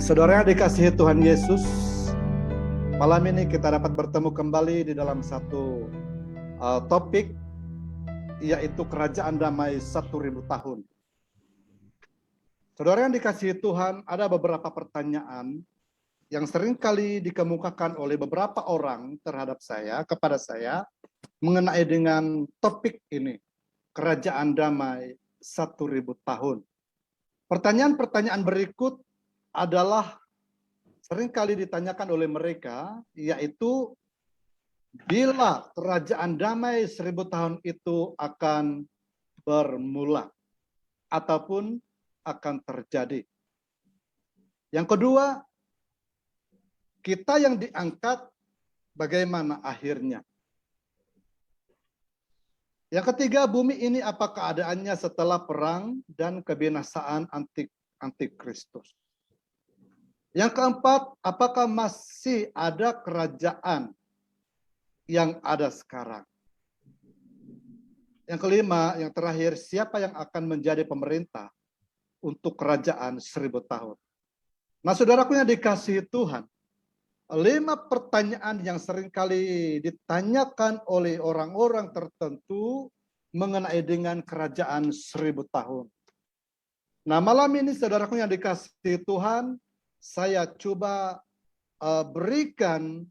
Saudara yang dikasihi Tuhan Yesus, malam ini kita dapat bertemu kembali di dalam satu topik, yaitu kerajaan damai 1000 tahun. Saudara yang dikasihi Tuhan, ada beberapa pertanyaan yang seringkali dikemukakan oleh beberapa orang terhadap saya, kepada saya, mengenai dengan topik ini, kerajaan damai 1000 tahun. Pertanyaan-pertanyaan berikut adalah seringkali ditanyakan oleh mereka, yaitu bila kerajaan damai 1000 tahun itu akan bermula ataupun akan terjadi. Yang kedua, kita yang diangkat bagaimana akhirnya. Yang ketiga, bumi ini apa keadaannya setelah perang dan kebinasaan antikristus. Yang keempat, apakah masih ada kerajaan yang ada sekarang? Yang kelima, yang terakhir, siapa yang akan menjadi pemerintah untuk kerajaan 1000 tahun? Nah, saudaraku yang dikasihi Tuhan, 5 pertanyaan yang seringkali ditanyakan oleh orang-orang tertentu mengenai dengan kerajaan 1000 tahun. Nah, malam ini saudaraku yang dikasihi Tuhan, saya coba berikan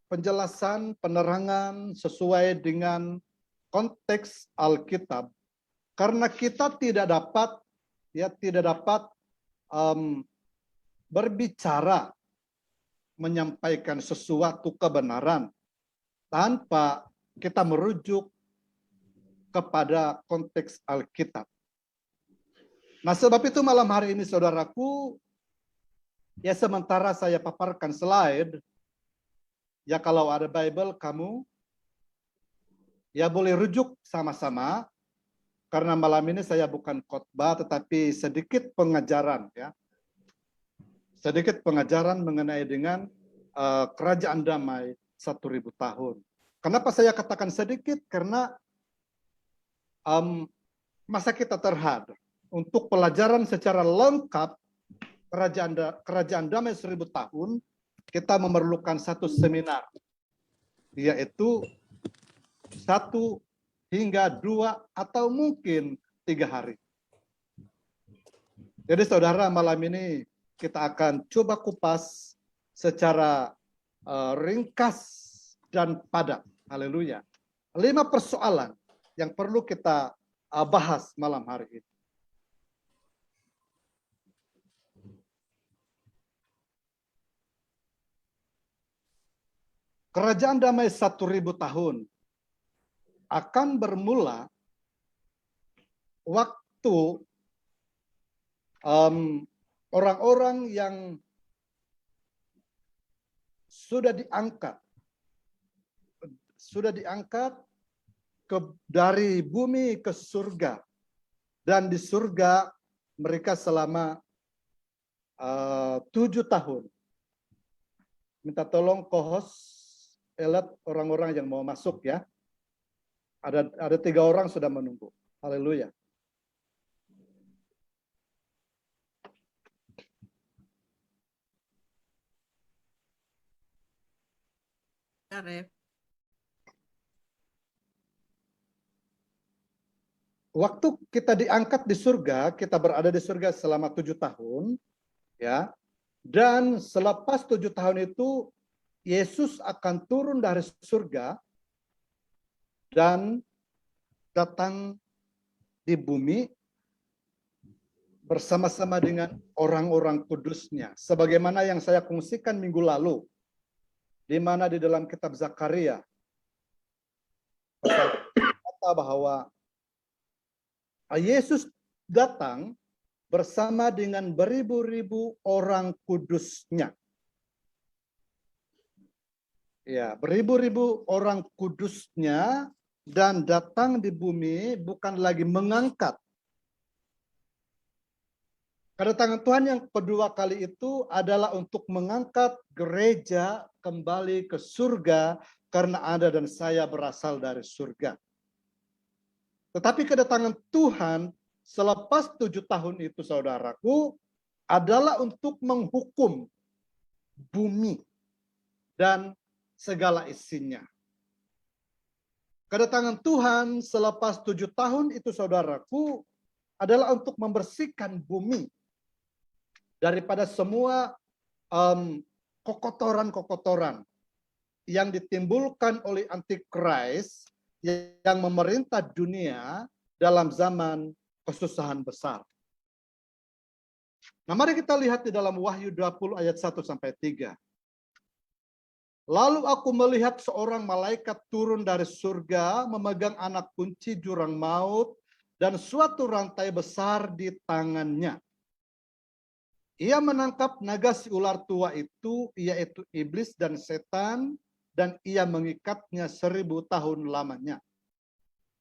penjelasan, penerangan sesuai dengan konteks Alkitab, karena kita tidak dapat berbicara, menyampaikan sesuatu kebenaran tanpa kita merujuk kepada konteks Alkitab. Nah, sebab itu malam hari ini saudaraku, ya sementara saya paparkan slide, ya kalau ada Bible kamu, ya boleh rujuk sama-sama, karena malam ini saya bukan khotbah tetapi sedikit pengajaran, ya. Sedikit pengajaran mengenai dengan kerajaan damai 1000 tahun. Kenapa saya katakan sedikit? Karena masa kita terhadap untuk pelajaran secara lengkap kerajaan damai 1000 tahun, kita memerlukan satu seminar, yaitu 1 hingga 2 atau mungkin 3 hari. Jadi saudara, malam ini kita akan coba kupas secara ringkas dan padat. Haleluya. 5 persoalan yang perlu kita bahas malam hari ini. Kerajaan damai 1000 tahun akan bermula waktu orang-orang yang sudah diangkat dari bumi ke surga, dan di surga mereka selama 7 tahun. Minta tolong co-host elat orang-orang yang mau masuk, ya. Ada 3 orang sudah menunggu. Haleluya. Waktu kita diangkat di surga, kita berada di surga selama 7 tahun, ya. Dan selepas 7 tahun itu Yesus akan turun dari surga dan datang di bumi bersama-sama dengan orang-orang kudusnya. Sebagaimana yang saya kongsikan minggu lalu, di mana di dalam kitab Zakaria kata bahwa Yesus datang bersama dengan beribu-ribu orang kudusnya. Ya, beribu-ribu orang kudusnya, dan datang di bumi bukan lagi mengangkat. Kedatangan Tuhan yang kedua kali itu adalah untuk mengangkat gereja kembali ke surga, karena Anda dan saya berasal dari surga. Tetapi kedatangan Tuhan selepas 7 tahun itu, saudaraku, adalah untuk menghukum bumi dan segala isinya. Kedatangan Tuhan selepas 7 tahun itu, saudaraku, adalah untuk membersihkan bumi daripada semua kokotoran-kokotoran yang ditimbulkan oleh Antikris yang memerintah dunia dalam zaman kesusahan besar. Nah, mari kita lihat di dalam Wahyu 20 ayat 1-3. Lalu aku melihat seorang malaikat turun dari surga memegang anak kunci jurang maut dan suatu rantai besar di tangannya. Ia menangkap naga si ular tua itu, yaitu iblis dan setan, dan ia mengikatnya 1000 tahun lamanya.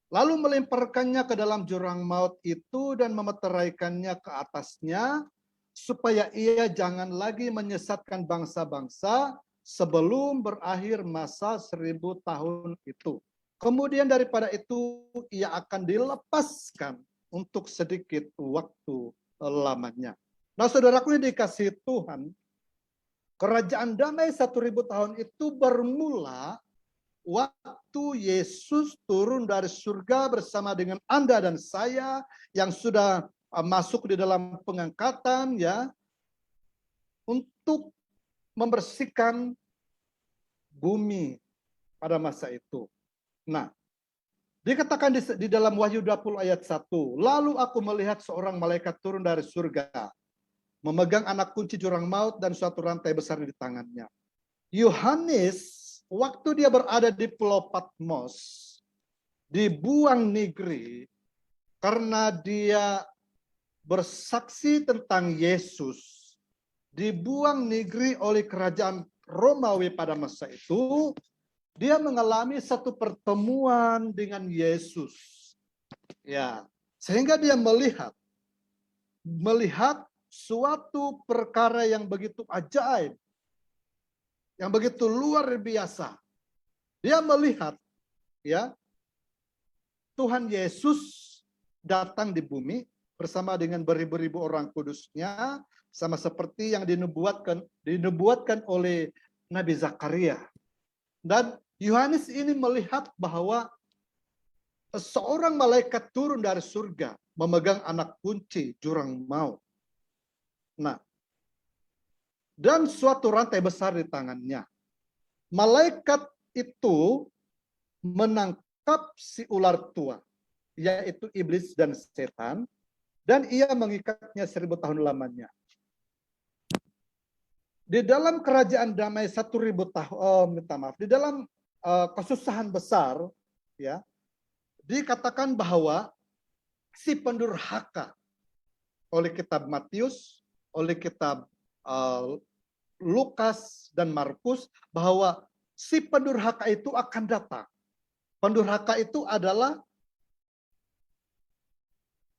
Lalu melemparkannya ke dalam jurang maut itu dan memeteraikannya ke atasnya, supaya ia jangan lagi menyesatkan bangsa-bangsa sebelum berakhir masa 1000 tahun itu. Kemudian daripada itu ia akan dilepaskan untuk sedikit waktu lamanya. Nah, saudaraku yang dikasihi Tuhan, kerajaan damai 1000 tahun itu bermula waktu Yesus turun dari surga bersama dengan Anda dan saya yang sudah masuk di dalam pengangkatan, ya, untuk membersihkan bumi pada masa itu. Nah, dikatakan di dalam Wahyu 20 ayat 1, lalu aku melihat seorang malaikat turun dari surga, memegang anak kunci jurang maut dan suatu rantai besar di tangannya. Yohanes, waktu dia berada di Pulau Patmos, dibuang negeri karena dia bersaksi tentang Yesus, dibuang negeri oleh kerajaan Romawi pada masa itu. Dia mengalami satu pertemuan dengan Yesus, ya, sehingga dia melihat suatu perkara yang begitu ajaib, yang begitu luar biasa. Dia melihat, ya, Tuhan Yesus datang di bumi bersama dengan beribu-ribu orang kudusnya, sama seperti yang dinubuatkan oleh Nabi Zakaria. Dan Yohanes ini melihat bahwa seorang malaikat turun dari surga memegang anak kunci jurang maut. Nah, dan suatu rantai besar di tangannya. Malaikat itu menangkap si ular tua, yaitu iblis dan setan, dan ia mengikatnya 1000 tahun lamanya. Di dalam kerajaan damai 1000 tahun, di dalam kesusahan besar, ya, dikatakan bahwa si pendurhaka, oleh kitab Matius, oleh kitab Lukas dan Markus, bahwa si pendurhaka itu akan datang. Pendurhaka itu adalah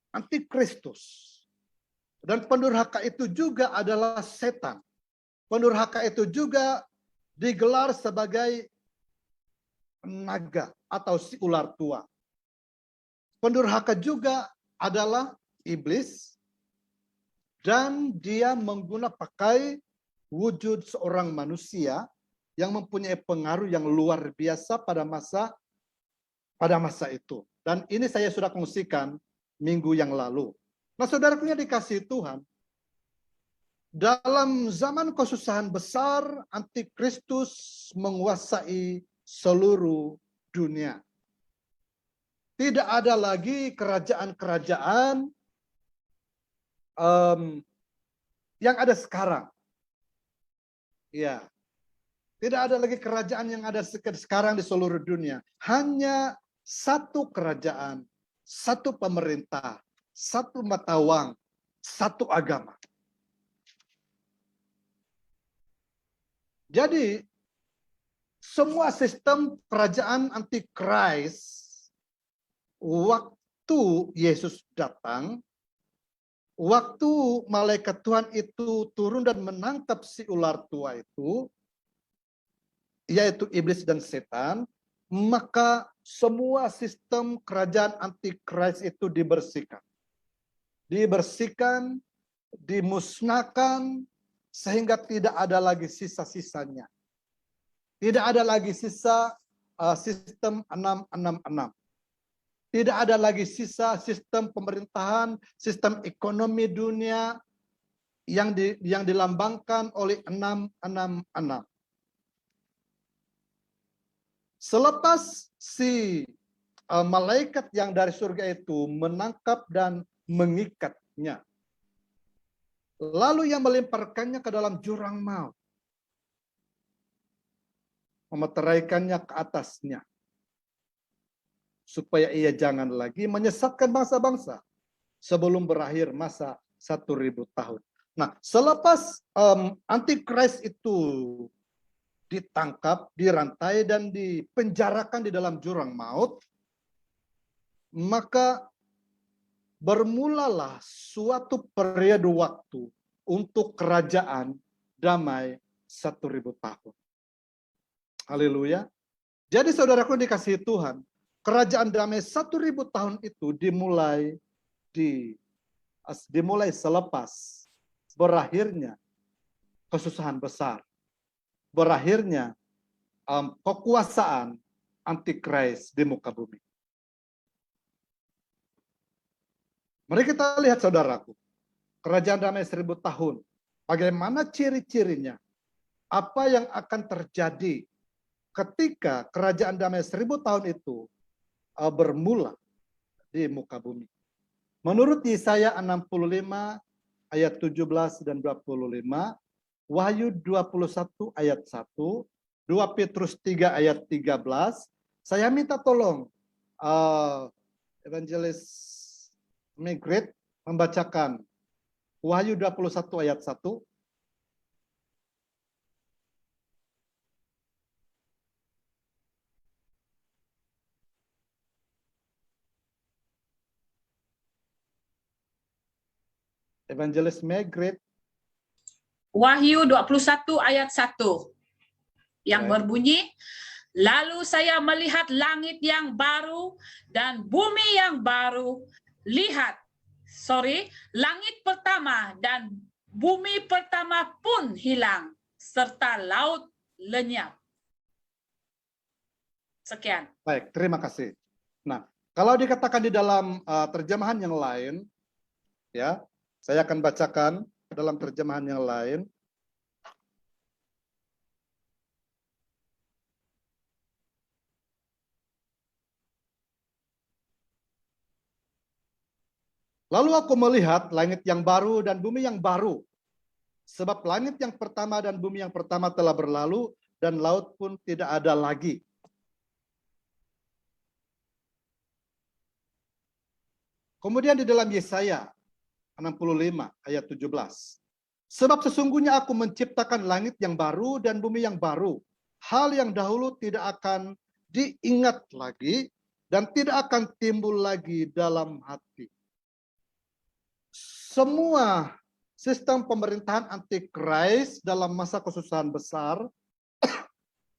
Antikristus. Dan pendurhaka itu juga adalah setan. Pendurhaka itu juga digelar sebagai naga atau si ular tua. Pendurhaka juga adalah iblis, dan dia pakai wujud seorang manusia yang mempunyai pengaruh yang luar biasa pada masa itu. Dan ini saya sudah kongsikan minggu yang lalu. Nah, saudaraku yang dikasihi Tuhan, dalam zaman kesusahan besar, Antikristus menguasai seluruh dunia. Tidak ada lagi kerajaan-kerajaan yang ada sekarang. Ya, tidak ada lagi kerajaan yang ada sekarang di seluruh dunia. Hanya satu kerajaan, satu pemerintah, satu mata uang, satu agama. Jadi, semua sistem kerajaan Antikris, waktu Yesus datang, waktu malaikat Tuhan itu turun dan menangkap si ular tua itu, yaitu iblis dan setan, maka semua sistem kerajaan Antikris itu dibersihkan. dibersihkan, dimusnahkan, sehingga tidak ada lagi sisa-sisanya. Tidak ada lagi sisa sistem 666. Tidak ada lagi sisa sistem pemerintahan, sistem ekonomi dunia yang dilambangkan oleh 666. Selepas si malaikat yang dari surga itu menangkap dan mengikatnya, lalu yang melemparkannya ke dalam jurang maut, memeteraikannya ke atasnya, supaya ia jangan lagi menyesatkan bangsa-bangsa sebelum berakhir masa 1000 tahun. Nah, selepas Antikris itu ditangkap, dirantai, dan dipenjarakan di dalam jurang maut, maka bermulalah suatu periode waktu untuk kerajaan damai 1000 tahun. Haleluya. Jadi saudaraku dikasihi Tuhan, kerajaan damai 1000 tahun itu dimulai selepas berakhirnya kesusahan besar, berakhirnya kekuasaan Antikris di muka bumi. Mari kita lihat saudaraku, kerajaan damai 1000 tahun, bagaimana ciri-cirinya, apa yang akan terjadi ketika kerajaan damai 1000 tahun itu bermula di muka bumi. Menurut Yesaya 65 ayat 17 dan 25, Wahyu 21 ayat 1, 2 Petrus 3 ayat 13, saya minta tolong Evangelis Megret membacakan Wahyu 21 ayat 1. Evangelis Megret. Wahyu 21 ayat 1 yang berbunyi, lalu saya melihat langit yang baru dan bumi yang baru. Langit pertama dan bumi pertama pun hilang, serta laut lenyap. Sekian. Baik, terima kasih. Nah, kalau dikatakan di dalam terjemahan yang lain, ya, saya akan bacakan dalam terjemahan yang lain. Lalu aku melihat langit yang baru dan bumi yang baru. Sebab langit yang pertama dan bumi yang pertama telah berlalu, dan laut pun tidak ada lagi. Kemudian di dalam Yesaya 65 ayat 17. Sebab sesungguhnya aku menciptakan langit yang baru dan bumi yang baru. Hal yang dahulu tidak akan diingat lagi dan tidak akan timbul lagi dalam hati. Semua sistem pemerintahan Antikris dalam masa kesusahan besar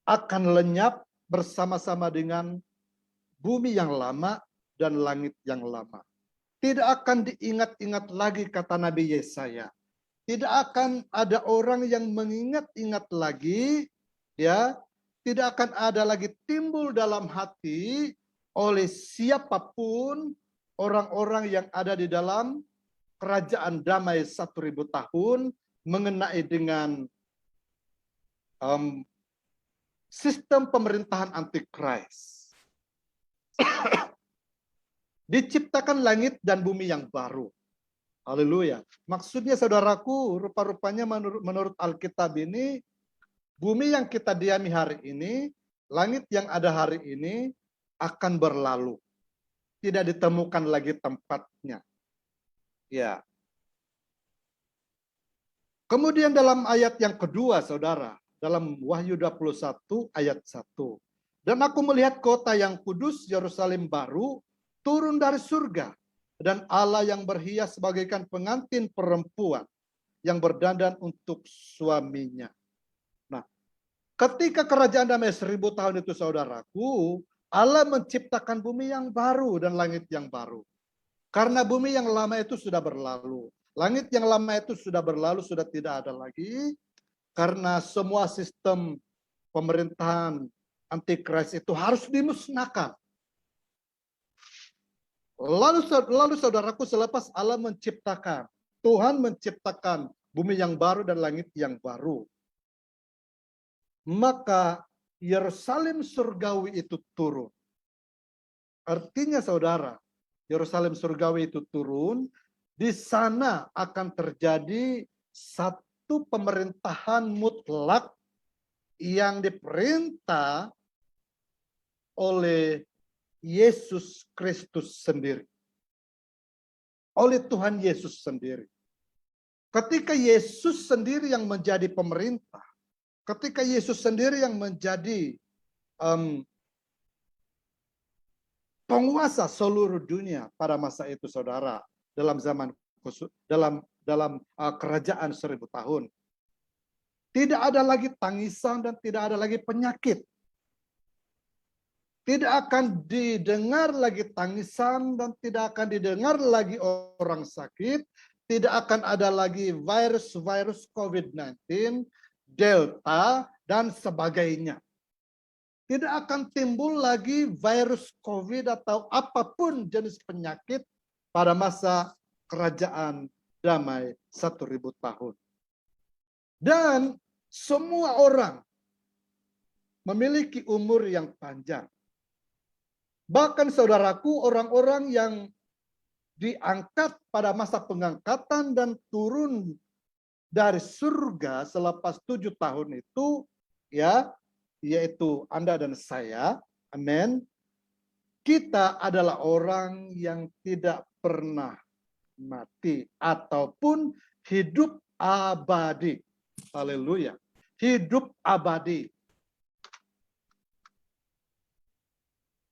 akan lenyap bersama-sama dengan bumi yang lama dan langit yang lama. Tidak akan diingat-ingat lagi, kata Nabi Yesaya. Tidak akan ada orang yang mengingat-ingat lagi, ya. Tidak akan ada lagi timbul dalam hati oleh siapapun orang-orang yang ada di dalam kerajaan damai 1000 tahun mengenai dengan sistem pemerintahan Antikris. Diciptakan langit dan bumi yang baru. Haleluya. Maksudnya saudaraku, rupa-rupanya menurut Alkitab ini, bumi yang kita diami hari ini, langit yang ada hari ini akan berlalu. Tidak ditemukan lagi tempatnya. Ya. Kemudian dalam ayat yang kedua, saudara, dalam Wahyu 21 ayat 1. Dan aku melihat kota yang kudus, Yerusalem baru, turun dari surga, dan Allah yang berhias sebagaikan pengantin perempuan yang berdandan untuk suaminya. Nah, ketika kerajaan damai 1000 tahun itu, saudaraku, Allah menciptakan bumi yang baru dan langit yang baru. Karena bumi yang lama itu sudah berlalu. Langit yang lama itu sudah berlalu, sudah tidak ada lagi. Karena semua sistem pemerintahan antikris itu harus dimusnahkan. Lalu saudaraku, selepas Allah menciptakan, Tuhan menciptakan bumi yang baru dan langit yang baru, maka Yerusalem surgawi itu turun. Artinya saudara, Yerusalem surgawi itu turun, di sana akan terjadi satu pemerintahan mutlak yang diperintah oleh Yesus Kristus sendiri. Oleh Tuhan Yesus sendiri. Ketika Yesus sendiri yang menjadi pemerintah, ketika Yesus sendiri yang menjadi penguasa seluruh dunia pada masa itu, saudara, dalam zaman dalam kerajaan 1000 tahun, tidak ada lagi tangisan dan tidak ada lagi penyakit. Tidak akan didengar lagi tangisan dan tidak akan didengar lagi orang sakit. Tidak akan ada lagi virus COVID-19, Delta, dan sebagainya. Tidak akan timbul lagi virus COVID atau apapun jenis penyakit pada masa kerajaan damai 1000 tahun. Dan semua orang memiliki umur yang panjang. Bahkan saudaraku, orang-orang yang diangkat pada masa pengangkatan dan turun dari surga selepas 7 tahun itu, ya, yaitu Anda dan saya, amin. Kita adalah orang yang tidak pernah mati ataupun hidup abadi. Haleluya. Hidup abadi.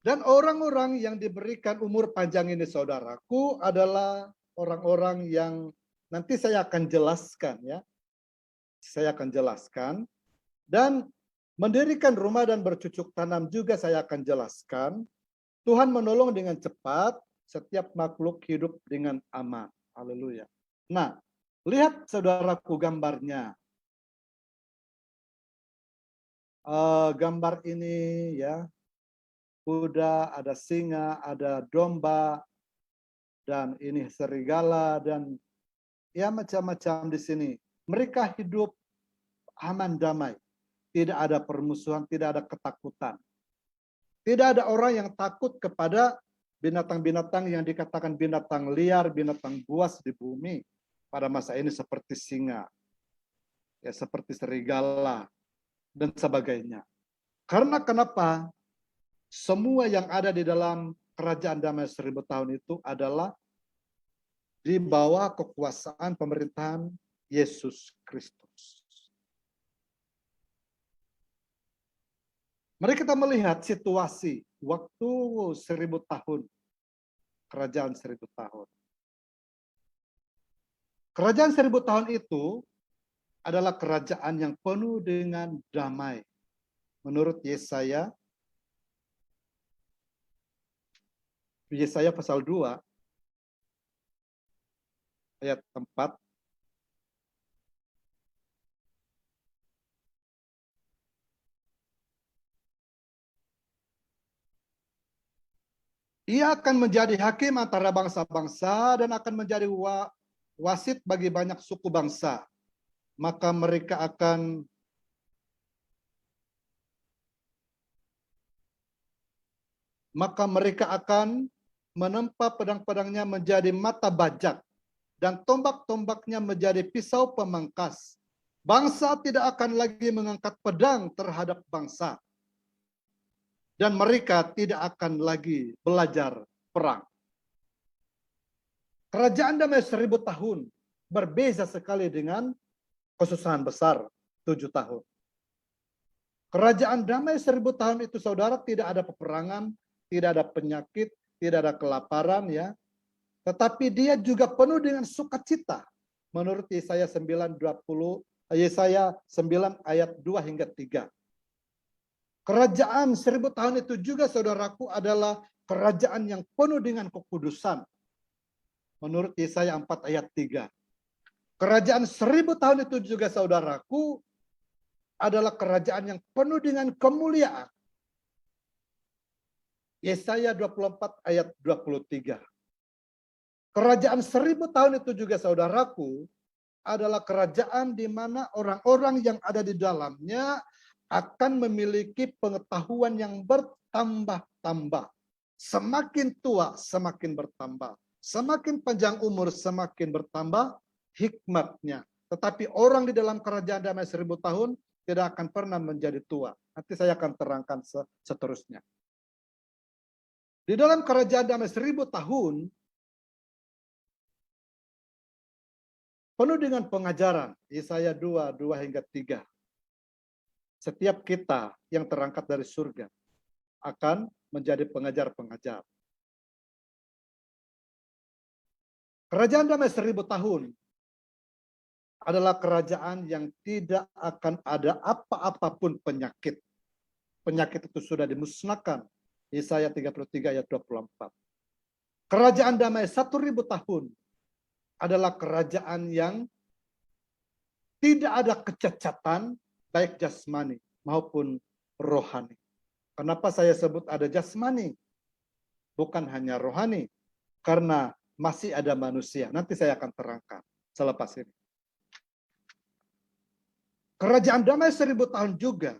Dan orang-orang yang diberikan umur panjang ini, saudaraku, adalah orang-orang yang nanti saya akan jelaskan, ya. Saya akan jelaskan. Dan mendirikan rumah dan bercucuk tanam juga saya akan jelaskan. Tuhan menolong dengan cepat, setiap makhluk hidup dengan aman. Haleluya. Nah, lihat saudaraku gambarnya. Gambar ini, ya. Kuda, ada singa, ada domba, dan ini serigala, dan ya macam-macam di sini. Mereka hidup aman damai. Tidak ada permusuhan, tidak ada ketakutan. Tidak ada orang yang takut kepada binatang-binatang yang dikatakan binatang liar, binatang buas di bumi pada masa ini seperti singa, ya seperti serigala, dan sebagainya. Karena kenapa? Semua yang ada di dalam kerajaan damai 1000 tahun itu adalah di bawah kekuasaan pemerintahan Yesus Kristus. Mari kita melihat situasi waktu 1000 tahun, kerajaan 1000 tahun. Kerajaan 1000 tahun itu adalah kerajaan yang penuh dengan damai. Menurut Yesaya pasal 2 ayat 4. Ia akan menjadi hakim antara bangsa-bangsa dan akan menjadi wasit bagi banyak suku bangsa. Maka mereka akan menempa pedang-pedangnya menjadi mata bajak, dan tombak-tombaknya menjadi pisau pemangkas. Bangsa tidak akan lagi mengangkat pedang terhadap bangsa, dan mereka tidak akan lagi belajar perang. Kerajaan damai 1000 tahun berbeza sekali dengan kesusahan besar 7 tahun. Kerajaan damai 1000 tahun itu, saudara, tidak ada peperangan, tidak ada penyakit, tidak ada kelaparan, ya. Tetapi dia juga penuh dengan sukacita. Menurut Yesaya 9 ayat 2 hingga 3. Kerajaan 1000 tahun itu juga, saudaraku, adalah kerajaan yang penuh dengan kekudusan. menurut Yesaya 4 ayat 3. Kerajaan 1000 tahun itu juga saudaraku adalah kerajaan yang penuh dengan kemuliaan. Yesaya 24 ayat 23. Kerajaan 1000 tahun itu juga saudaraku adalah kerajaan di mana orang-orang yang ada di dalamnya akan memiliki pengetahuan yang bertambah-tambah. Semakin tua semakin bertambah. Semakin panjang umur semakin bertambah hikmatnya. Tetapi orang di dalam kerajaan damai 1000 tahun tidak akan pernah menjadi tua. Nanti saya akan terangkan seterusnya. Di dalam kerajaan damai 1000 tahun, penuh dengan pengajaran, Yesaya 2 hingga 3. Setiap kita yang terangkat dari surga akan menjadi pengajar-pengajar. Kerajaan damai 1000 tahun adalah kerajaan yang tidak akan ada apa-apapun penyakit. Penyakit itu sudah dimusnahkan. Yesaya 33 ayat 24. Kerajaan damai 1000 tahun adalah kerajaan yang tidak ada kecacatan baik jasmani maupun rohani. Kenapa saya sebut ada jasmani? Bukan hanya rohani. Karena masih ada manusia. Nanti saya akan terangkan selepas ini. Kerajaan damai 1000 tahun juga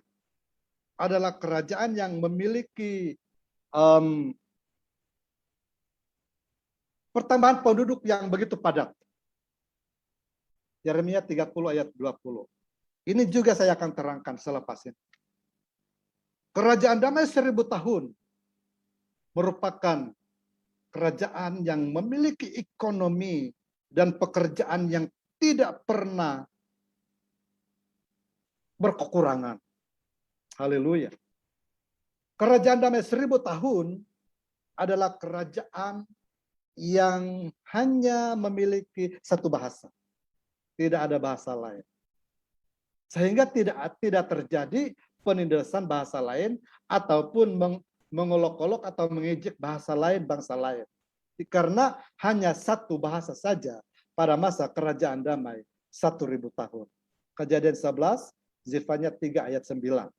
adalah kerajaan yang memiliki pertambahan penduduk yang begitu padat. Yeremia 30 ayat 20. Ini juga saya akan terangkan selepas ini. Kerajaan damai 1000 tahun merupakan kerajaan yang memiliki ekonomi dan pekerjaan yang tidak pernah berkekurangan. Haleluya. Kerajaan damai 1000 tahun adalah kerajaan yang hanya memiliki satu bahasa. Tidak ada bahasa lain. Sehingga tidak terjadi penindasan bahasa lain ataupun mengolok-olok atau mengejek bahasa lain, bangsa lain. Karena hanya satu bahasa saja pada masa kerajaan damai 1000 tahun. Kejadian 11, Zefania 3 ayat 9.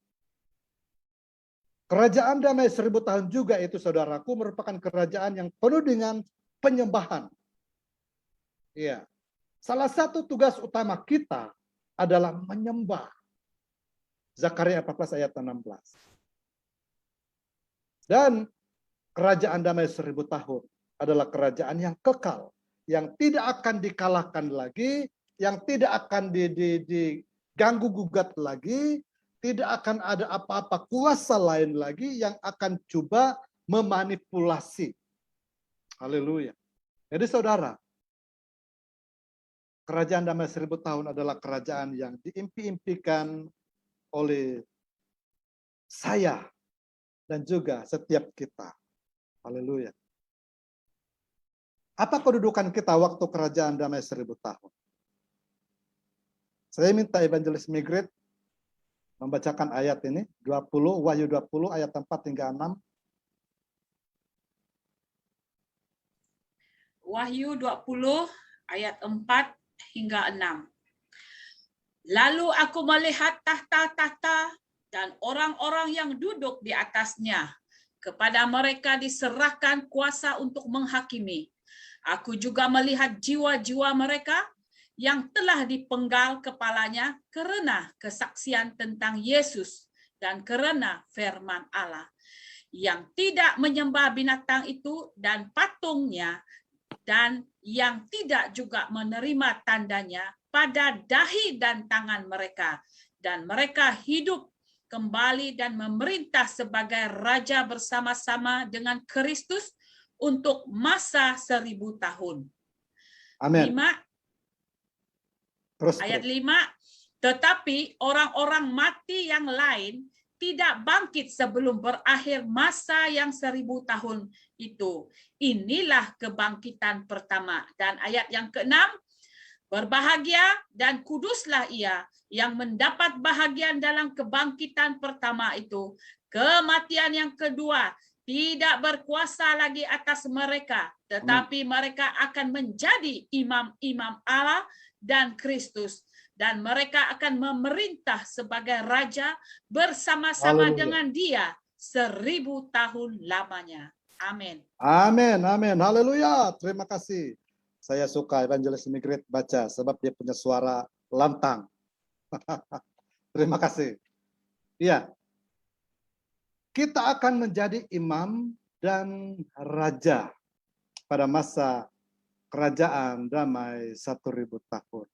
Kerajaan damai 1000 tahun juga itu saudaraku merupakan kerajaan yang penuh dengan penyembahan. Iya. Salah satu tugas utama kita adalah menyembah. Zakaria 14 ayat 16. Dan kerajaan damai 1000 tahun adalah kerajaan yang kekal, yang tidak akan dikalahkan lagi, yang tidak akan diganggu gugat lagi, tidak akan ada apa-apa kuasa lain lagi yang akan coba memanipulasi. Haleluya. Jadi saudara, kerajaan damai 1000 tahun adalah kerajaan yang diimpi-impikan oleh saya dan juga setiap kita. Haleluya. Apa kedudukan kita waktu kerajaan damai 1000 tahun? Saya minta Evangelis Migret membacakan ayat ini, 20, Wahyu 20 ayat 4 hingga 6. Wahyu 20 ayat 4 hingga 6. Lalu aku melihat tahta-tahta dan orang-orang yang duduk di atasnya. Kepada mereka diserahkan kuasa untuk menghakimi. Aku juga melihat jiwa-jiwa mereka yang telah dipenggal kepalanya karena kesaksian tentang Yesus dan karena firman Allah, yang tidak menyembah binatang itu dan patungnya, dan yang tidak juga menerima tandanya pada dahi dan tangan mereka, dan mereka hidup kembali dan memerintah sebagai raja bersama-sama dengan Kristus untuk masa 1000 tahun. Amin. Ayat 5, tetapi orang-orang mati yang lain tidak bangkit sebelum berakhir masa yang 1000 tahun itu. Inilah kebangkitan pertama. Dan ayat yang ke-6, berbahagia dan kuduslah ia yang mendapat bahagian dalam kebangkitan pertama itu. Kematian yang kedua tidak berkuasa lagi atas mereka, tetapi mereka akan menjadi imam-imam Allah dan Kristus, dan mereka akan memerintah sebagai raja bersama-sama Haleluya. dengan Dia 1000 tahun lamanya. Amin. Amin, amin. Haleluya. Terima kasih. Saya suka Evangelis Migret baca sebab dia punya suara lantang. Terima kasih. Iya. Kita akan menjadi imam dan raja pada masa kerajaan damai 1000 tahun.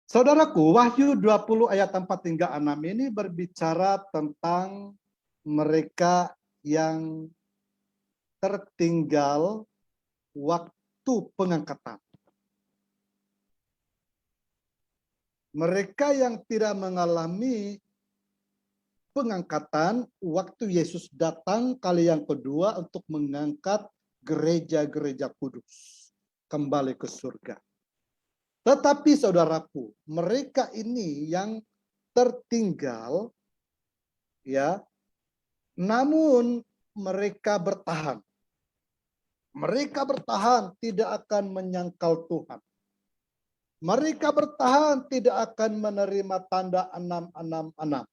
Saudaraku, Wahyu 20 ayat 4 hingga 6 ini berbicara tentang mereka yang tertinggal waktu pengangkatan. Mereka yang tidak mengalami pengangkatan waktu Yesus datang kali yang kedua untuk mengangkat gereja-gereja kudus kembali ke surga. Tetapi saudaraku, mereka ini yang tertinggal, ya, namun mereka bertahan. Mereka bertahan tidak akan menyangkal Tuhan. Mereka bertahan tidak akan menerima tanda 666.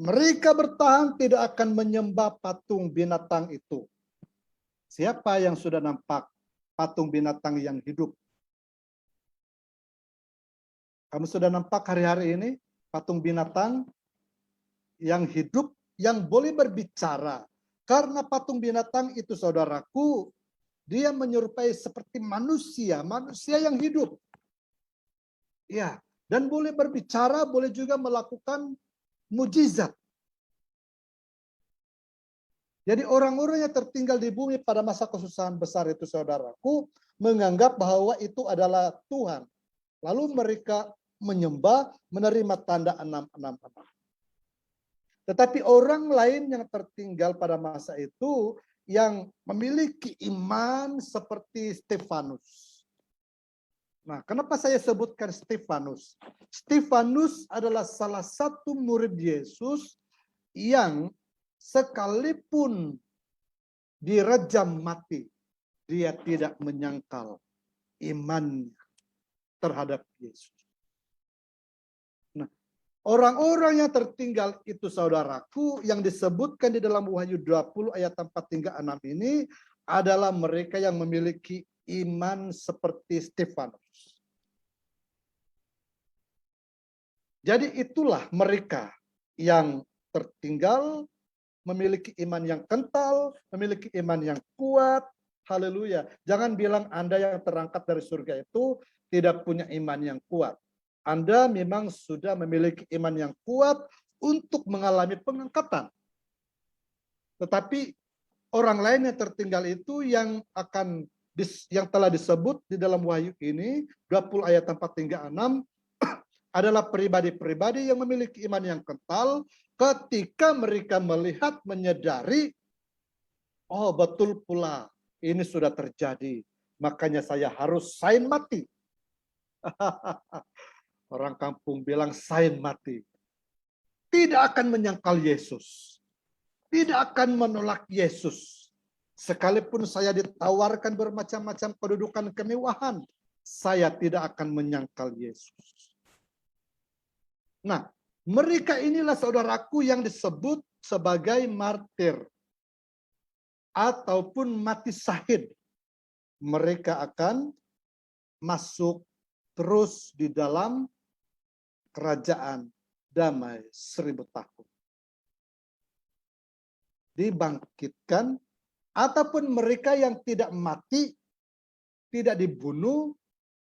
Mereka bertahan tidak akan menyembah patung binatang itu. Siapa yang sudah nampak patung binatang yang hidup? Kamu sudah nampak hari-hari ini patung binatang yang hidup, yang boleh berbicara. Karena patung binatang itu, saudaraku, dia menyerupai seperti manusia, manusia yang hidup. Ya, dan boleh berbicara, boleh juga melakukan mujizat. Jadi orang-orang yang tertinggal di bumi pada masa kesusahan besar itu, saudaraku, menganggap bahwa itu adalah Tuhan. Lalu mereka menyembah, menerima tanda 666. Tetapi orang lain yang tertinggal pada masa itu, yang memiliki iman seperti Stefanus. Nah, kenapa saya sebutkan Stefanus? Stefanus adalah salah satu murid Yesus yang sekalipun direjam mati, dia tidak menyangkal imannya terhadap Yesus. Nah, orang-orang yang tertinggal itu, saudaraku, yang disebutkan di dalam Wahyu 20 ayat 4 hingga 6 ini adalah mereka yang memiliki iman seperti Stefanus. Jadi itulah mereka yang tertinggal, memiliki iman yang kental, memiliki iman yang kuat. Haleluya. Jangan bilang Anda yang terangkat dari surga itu tidak punya iman yang kuat. Anda memang sudah memiliki iman yang kuat untuk mengalami pengangkatan. Tetapi orang lain yang tertinggal itu yang telah disebut di dalam Wahyu ini 20 ayat 4 hingga 6 adalah pribadi-pribadi yang memiliki iman yang kental ketika mereka melihat, menyadari, oh betul pula ini sudah terjadi, makanya saya harus sign mati. Orang kampung bilang sign mati. Tidak akan menyangkal Yesus. Tidak akan menolak Yesus. Sekalipun saya ditawarkan bermacam-macam kedudukan kemewahan, saya tidak akan menyangkal Yesus. Nah, mereka inilah, saudaraku, yang disebut sebagai martir ataupun mati syahid. Mereka akan masuk terus di dalam kerajaan damai 1000 tahun. Dibangkitkan, ataupun mereka yang tidak mati, tidak dibunuh,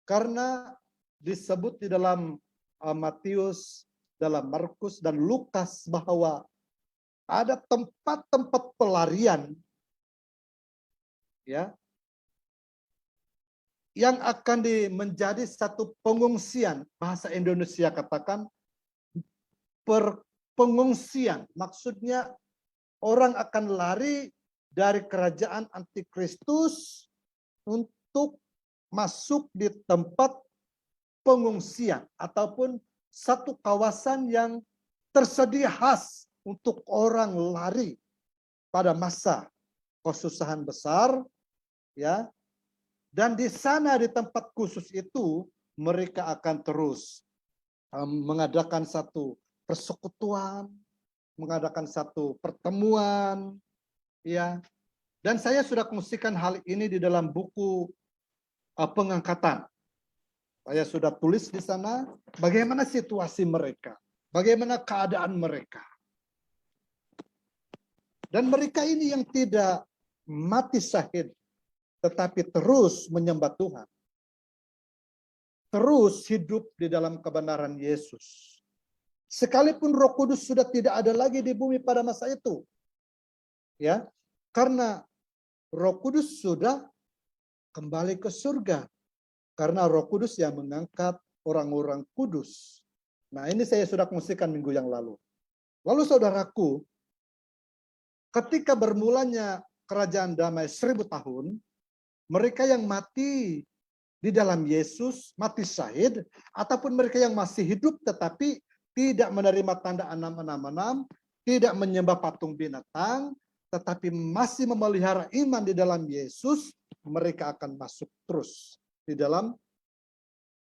karena disebut di dalam Matius, dalam Markus dan Lukas bahwa ada tempat-tempat pelarian, ya, yang akan menjadi satu pengungsian. Bahasa Indonesia katakan pengungsian. Maksudnya orang akan lari dari kerajaan antikristus untuk masuk di tempat pengungsian ataupun satu kawasan yang tersedia khas untuk orang lari pada masa kesusahan besar, ya. Dan di sana di tempat khusus itu mereka akan terus mengadakan satu persekutuan, mengadakan satu pertemuan, ya. Dan saya sudah kongsikan hal ini di dalam buku pengangkatan. Saya sudah tulis di sana bagaimana situasi mereka, bagaimana keadaan mereka. Dan mereka ini yang tidak mati syahid, tetapi terus menyembah Tuhan. Terus hidup di dalam kebenaran Yesus. Sekalipun Roh Kudus sudah tidak ada lagi di bumi pada masa itu. Ya, karena Roh Kudus sudah kembali ke surga. Karena Roh Kudus yang mengangkat orang-orang kudus. Nah, ini saya sudah kongsikan minggu yang lalu. Lalu saudaraku, ketika bermulanya kerajaan damai 1000 tahun, mereka yang mati di dalam Yesus, mati syahid, ataupun mereka yang masih hidup tetapi tidak menerima tanda 666, tidak menyembah patung binatang, tetapi masih memelihara iman di dalam Yesus, mereka akan masuk terus di dalam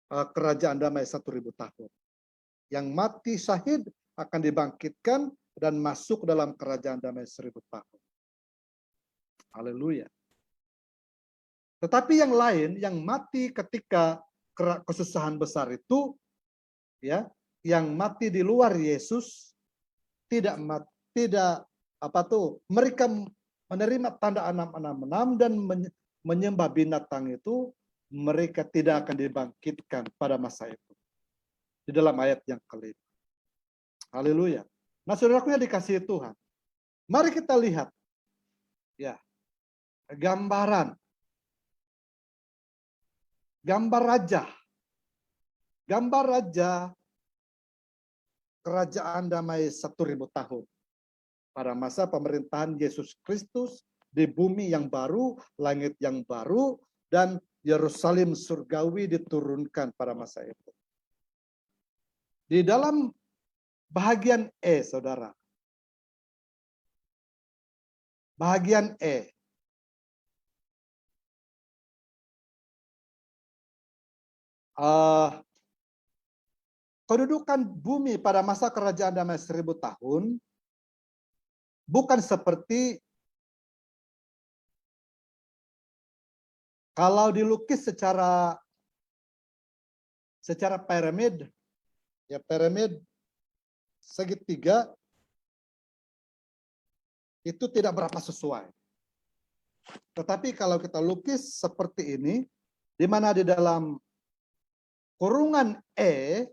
kerajaan damai 1000 tahun. Yang mati syahid akan dibangkitkan dan masuk dalam kerajaan damai 1000 tahun. Haleluya. Tetapi yang lain yang mati ketika kesusahan besar itu, ya, yang mati di luar Yesus mereka menerima tanda 666 dan menyembah binatang itu, mereka tidak akan dibangkitkan pada masa itu. Di dalam ayat yang kelima. Haleluya. Nah, saudaraku yang dikasihi Tuhan, mari kita lihat ya gambar raja kerajaan damai 1000 tahun pada masa pemerintahan Yesus Kristus di bumi yang baru, langit yang baru, dan Yerusalem surgawi diturunkan pada masa itu. Di dalam bahagian E, saudara. Bahagian E. Kedudukan bumi pada masa kerajaan damai 1000 tahun bukan seperti kalau dilukis secara piramid, ya piramid segitiga itu tidak berapa sesuai. Tetapi kalau kita lukis seperti ini, di mana di dalam kurungan E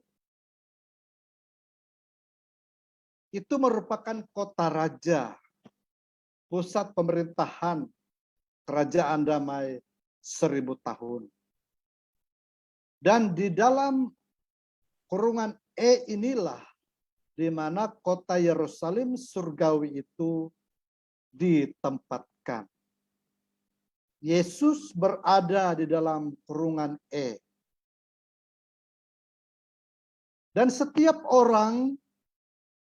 itu merupakan kota raja, pusat pemerintahan kerajaan damai 1000 tahun. Dan di dalam kurungan E inilah di mana kota Yerusalem surgawi itu ditempatkan. Yesus berada di dalam kurungan E. Dan setiap orang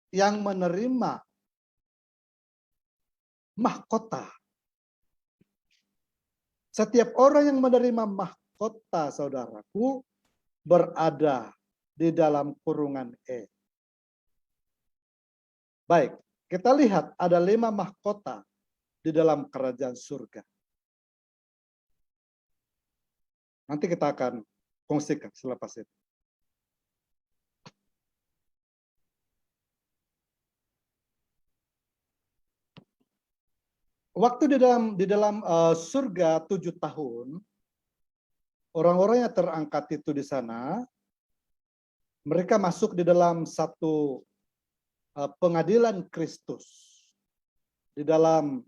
yang menerima mahkota, setiap orang yang menerima mahkota, saudaraku, berada di dalam kurungan E. Baik, kita lihat ada 5 mahkota di dalam kerajaan surga. Nanti kita akan kongsikan selepas itu. Waktu di dalam surga 7 tahun, orang-orang yang terangkat itu di sana, mereka masuk di dalam satu pengadilan Kristus. Di dalam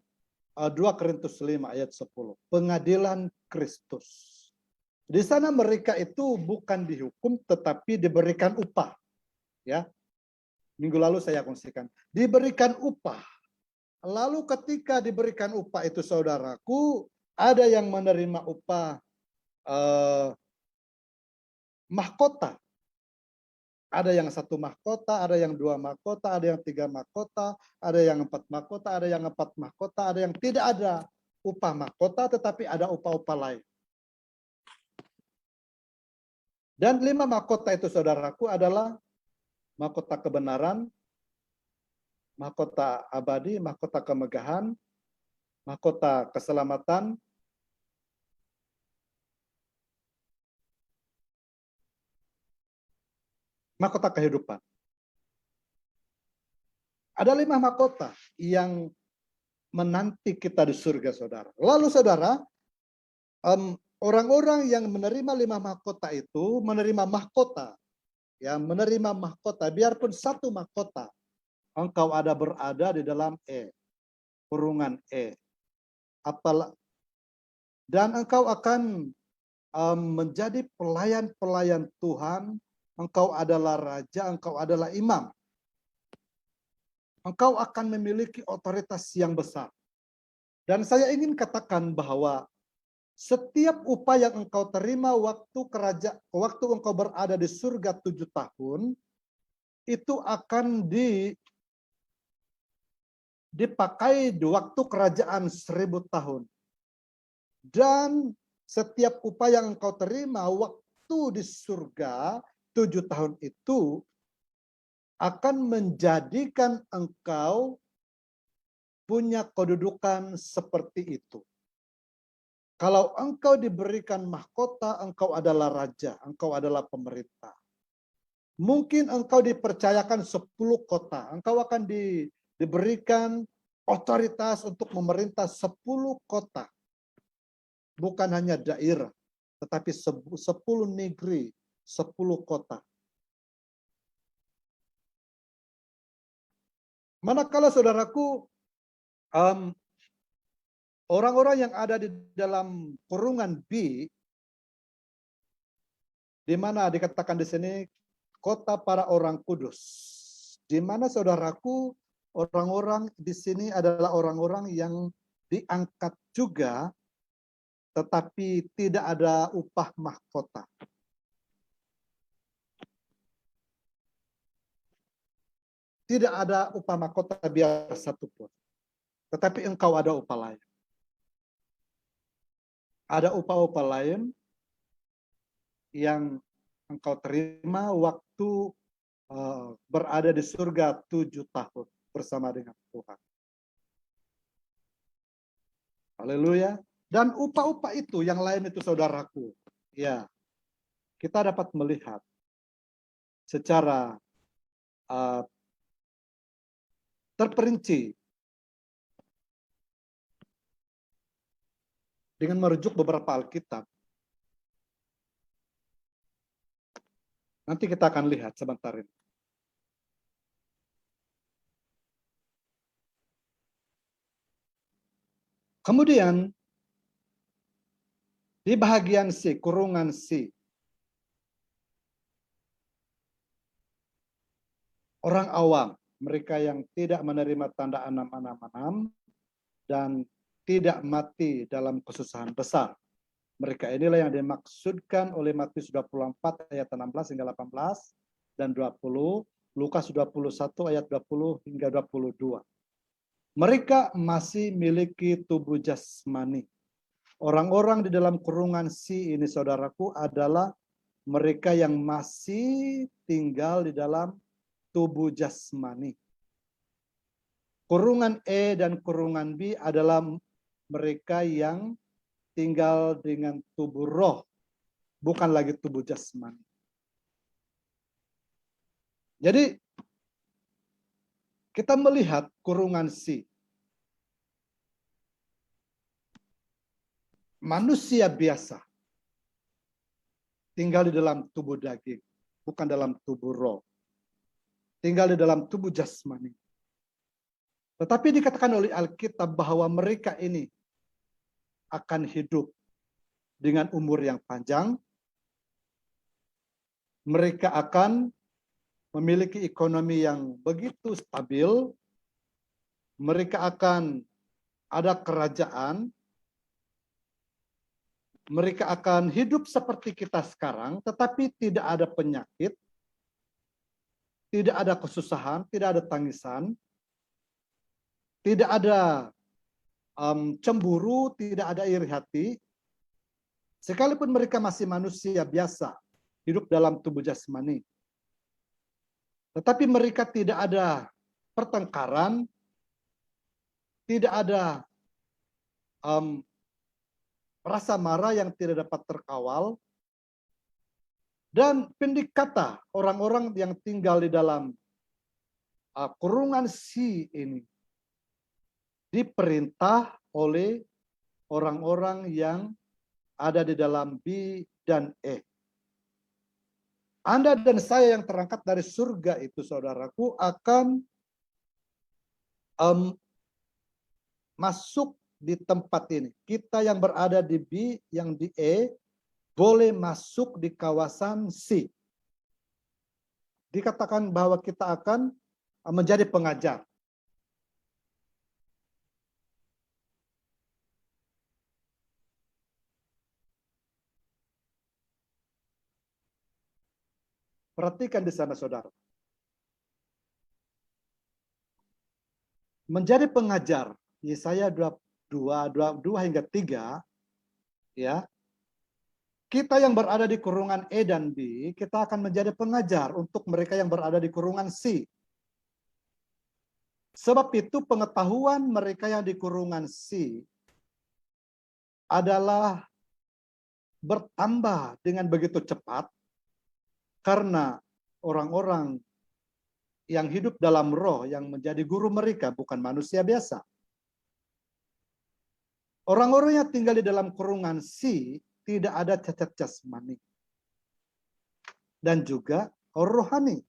2 Korintus 5 ayat 10. Pengadilan Kristus. Di sana mereka itu bukan dihukum tetapi diberikan upah. Ya. Minggu lalu saya kongsikan. Diberikan upah. Lalu ketika diberikan upah itu, saudaraku, ada yang menerima upah mahkota. Ada yang 1 mahkota, ada yang 2 mahkota, ada yang 3 mahkota, ada yang 4 mahkota, ada yang 4 mahkota, ada yang tidak ada upah mahkota, tetapi ada upah-upah lain. Dan 5 mahkota itu, saudaraku, adalah mahkota kebenaran, mahkota abadi, mahkota kemegahan, mahkota keselamatan, mahkota kehidupan. Ada 5 mahkota yang menanti kita di surga, saudara. Lalu, saudara, orang-orang yang menerima 5 mahkota itu menerima mahkota, ya, menerima mahkota. Biarpun 1 mahkota, engkau berada di dalam kurungan dan engkau akan menjadi pelayan-pelayan Tuhan. Engkau adalah raja, engkau adalah imam. Engkau akan memiliki otoritas yang besar. Dan saya ingin katakan bahwa setiap upah yang engkau terima waktu engkau berada di surga 7 tahun, itu akan dipakai di waktu kerajaan 1000 tahun. Dan setiap upah yang engkau terima waktu di surga 7 tahun itu akan menjadikan engkau punya kedudukan seperti itu. Kalau engkau diberikan mahkota, engkau adalah raja, engkau adalah pemerintah. Mungkin engkau dipercayakan 10 kota, engkau akan diberikan otoritas untuk memerintah 10 kota. Bukan hanya daerah, tetapi 10 negeri, 10 kota. Manakala, saudaraku, orang-orang yang ada di dalam kurungan B, di mana dikatakan di sini kota para orang kudus, di mana, saudaraku, orang-orang di sini adalah orang-orang yang diangkat juga, tetapi tidak ada upah mahkota. Tidak ada upah mahkota biar satupun. Tetapi engkau ada upah lain. Ada upah-upah lain yang engkau terima waktu berada di surga 7 tahun bersama dengan Tuhan. Haleluya. Dan upah-upah itu, yang lain itu, saudaraku, ya, kita dapat melihat secara terperinci dengan merujuk beberapa Alkitab. Nanti kita akan lihat sebentar ini. Kemudian di bahagian C, kurungan C, orang awam, mereka yang tidak menerima tanda 666 dan tidak mati dalam kesusahan besar. Mereka inilah yang dimaksudkan oleh Matius 24 ayat 16 hingga 18 dan 20, Lukas 21 ayat 20 hingga 22. Mereka masih memiliki tubuh jasmani. Orang-orang di dalam kurungan C ini, saudaraku, adalah mereka yang masih tinggal di dalam tubuh jasmani. Kurungan E dan kurungan B adalah mereka yang tinggal dengan tubuh roh, bukan lagi tubuh jasmani. Jadi kita melihat kurungan C. Manusia biasa tinggal di dalam tubuh daging, bukan dalam tubuh roh. Tinggal di dalam tubuh jasmani. Tetapi dikatakan oleh Alkitab bahwa mereka ini akan hidup dengan umur yang panjang. Mereka akan memiliki ekonomi yang begitu stabil. Mereka akan ada kerajaan. Mereka akan hidup seperti kita sekarang, tetapi tidak ada penyakit. tidak ada kesusahan, tidak ada tangisan, tidak ada cemburu, tidak ada iri hati. Sekalipun mereka masih manusia biasa, hidup dalam tubuh jasmani. Tetapi mereka tidak ada pertengkaran, tidak ada rasa marah yang tidak dapat terkawal, dan pendek kata orang-orang yang tinggal di dalam kurungan si ini diperintah oleh orang-orang yang ada di dalam B dan E. Anda dan saya yang terangkat dari surga itu, saudaraku, akan masuk di tempat ini. Kita yang berada di B, yang di E, boleh masuk di kawasan C. Dikatakan bahwa kita akan menjadi pengajar. Perhatikan di sana, saudara. Menjadi pengajar, Yesaya 22 hingga 3, ya. Kita yang berada di kurungan E dan B, kita akan menjadi pengajar untuk mereka yang berada di kurungan C. Sebab itu pengetahuan mereka yang di kurungan C adalah bertambah dengan begitu cepat karena orang-orang yang hidup dalam roh yang menjadi guru mereka bukan manusia biasa. Orang-orang yang tinggal di dalam kurungan C tidak ada cacat jasmani dan juga rohani.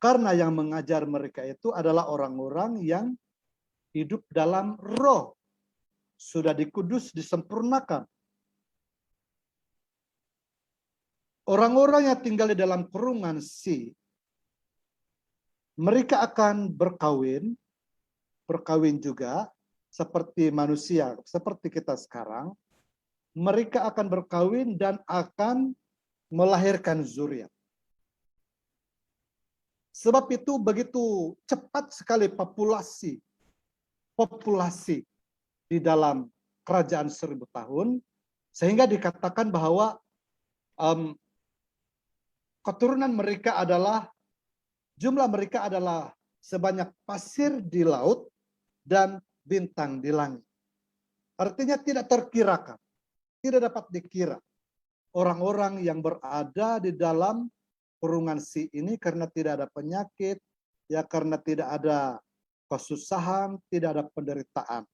Karena yang mengajar mereka itu adalah orang-orang yang hidup dalam roh. Sudah dikudus, disempurnakan. Orang-orang yang tinggal di dalam kurungan C, mereka akan berkawin juga seperti manusia, seperti kita sekarang. Mereka akan berkawin dan akan melahirkan zuriat. Sebab itu begitu cepat sekali populasi di dalam kerajaan 1000 tahun, sehingga dikatakan bahwa keturunan mereka adalah, jumlah mereka adalah sebanyak pasir di laut dan bintang di langit. Artinya tidak terkirakan, tidak dapat dikira orang-orang yang berada di dalam kurungan si ini karena tidak ada penyakit, ya karena tidak ada kesusahan, tidak ada penderitaan.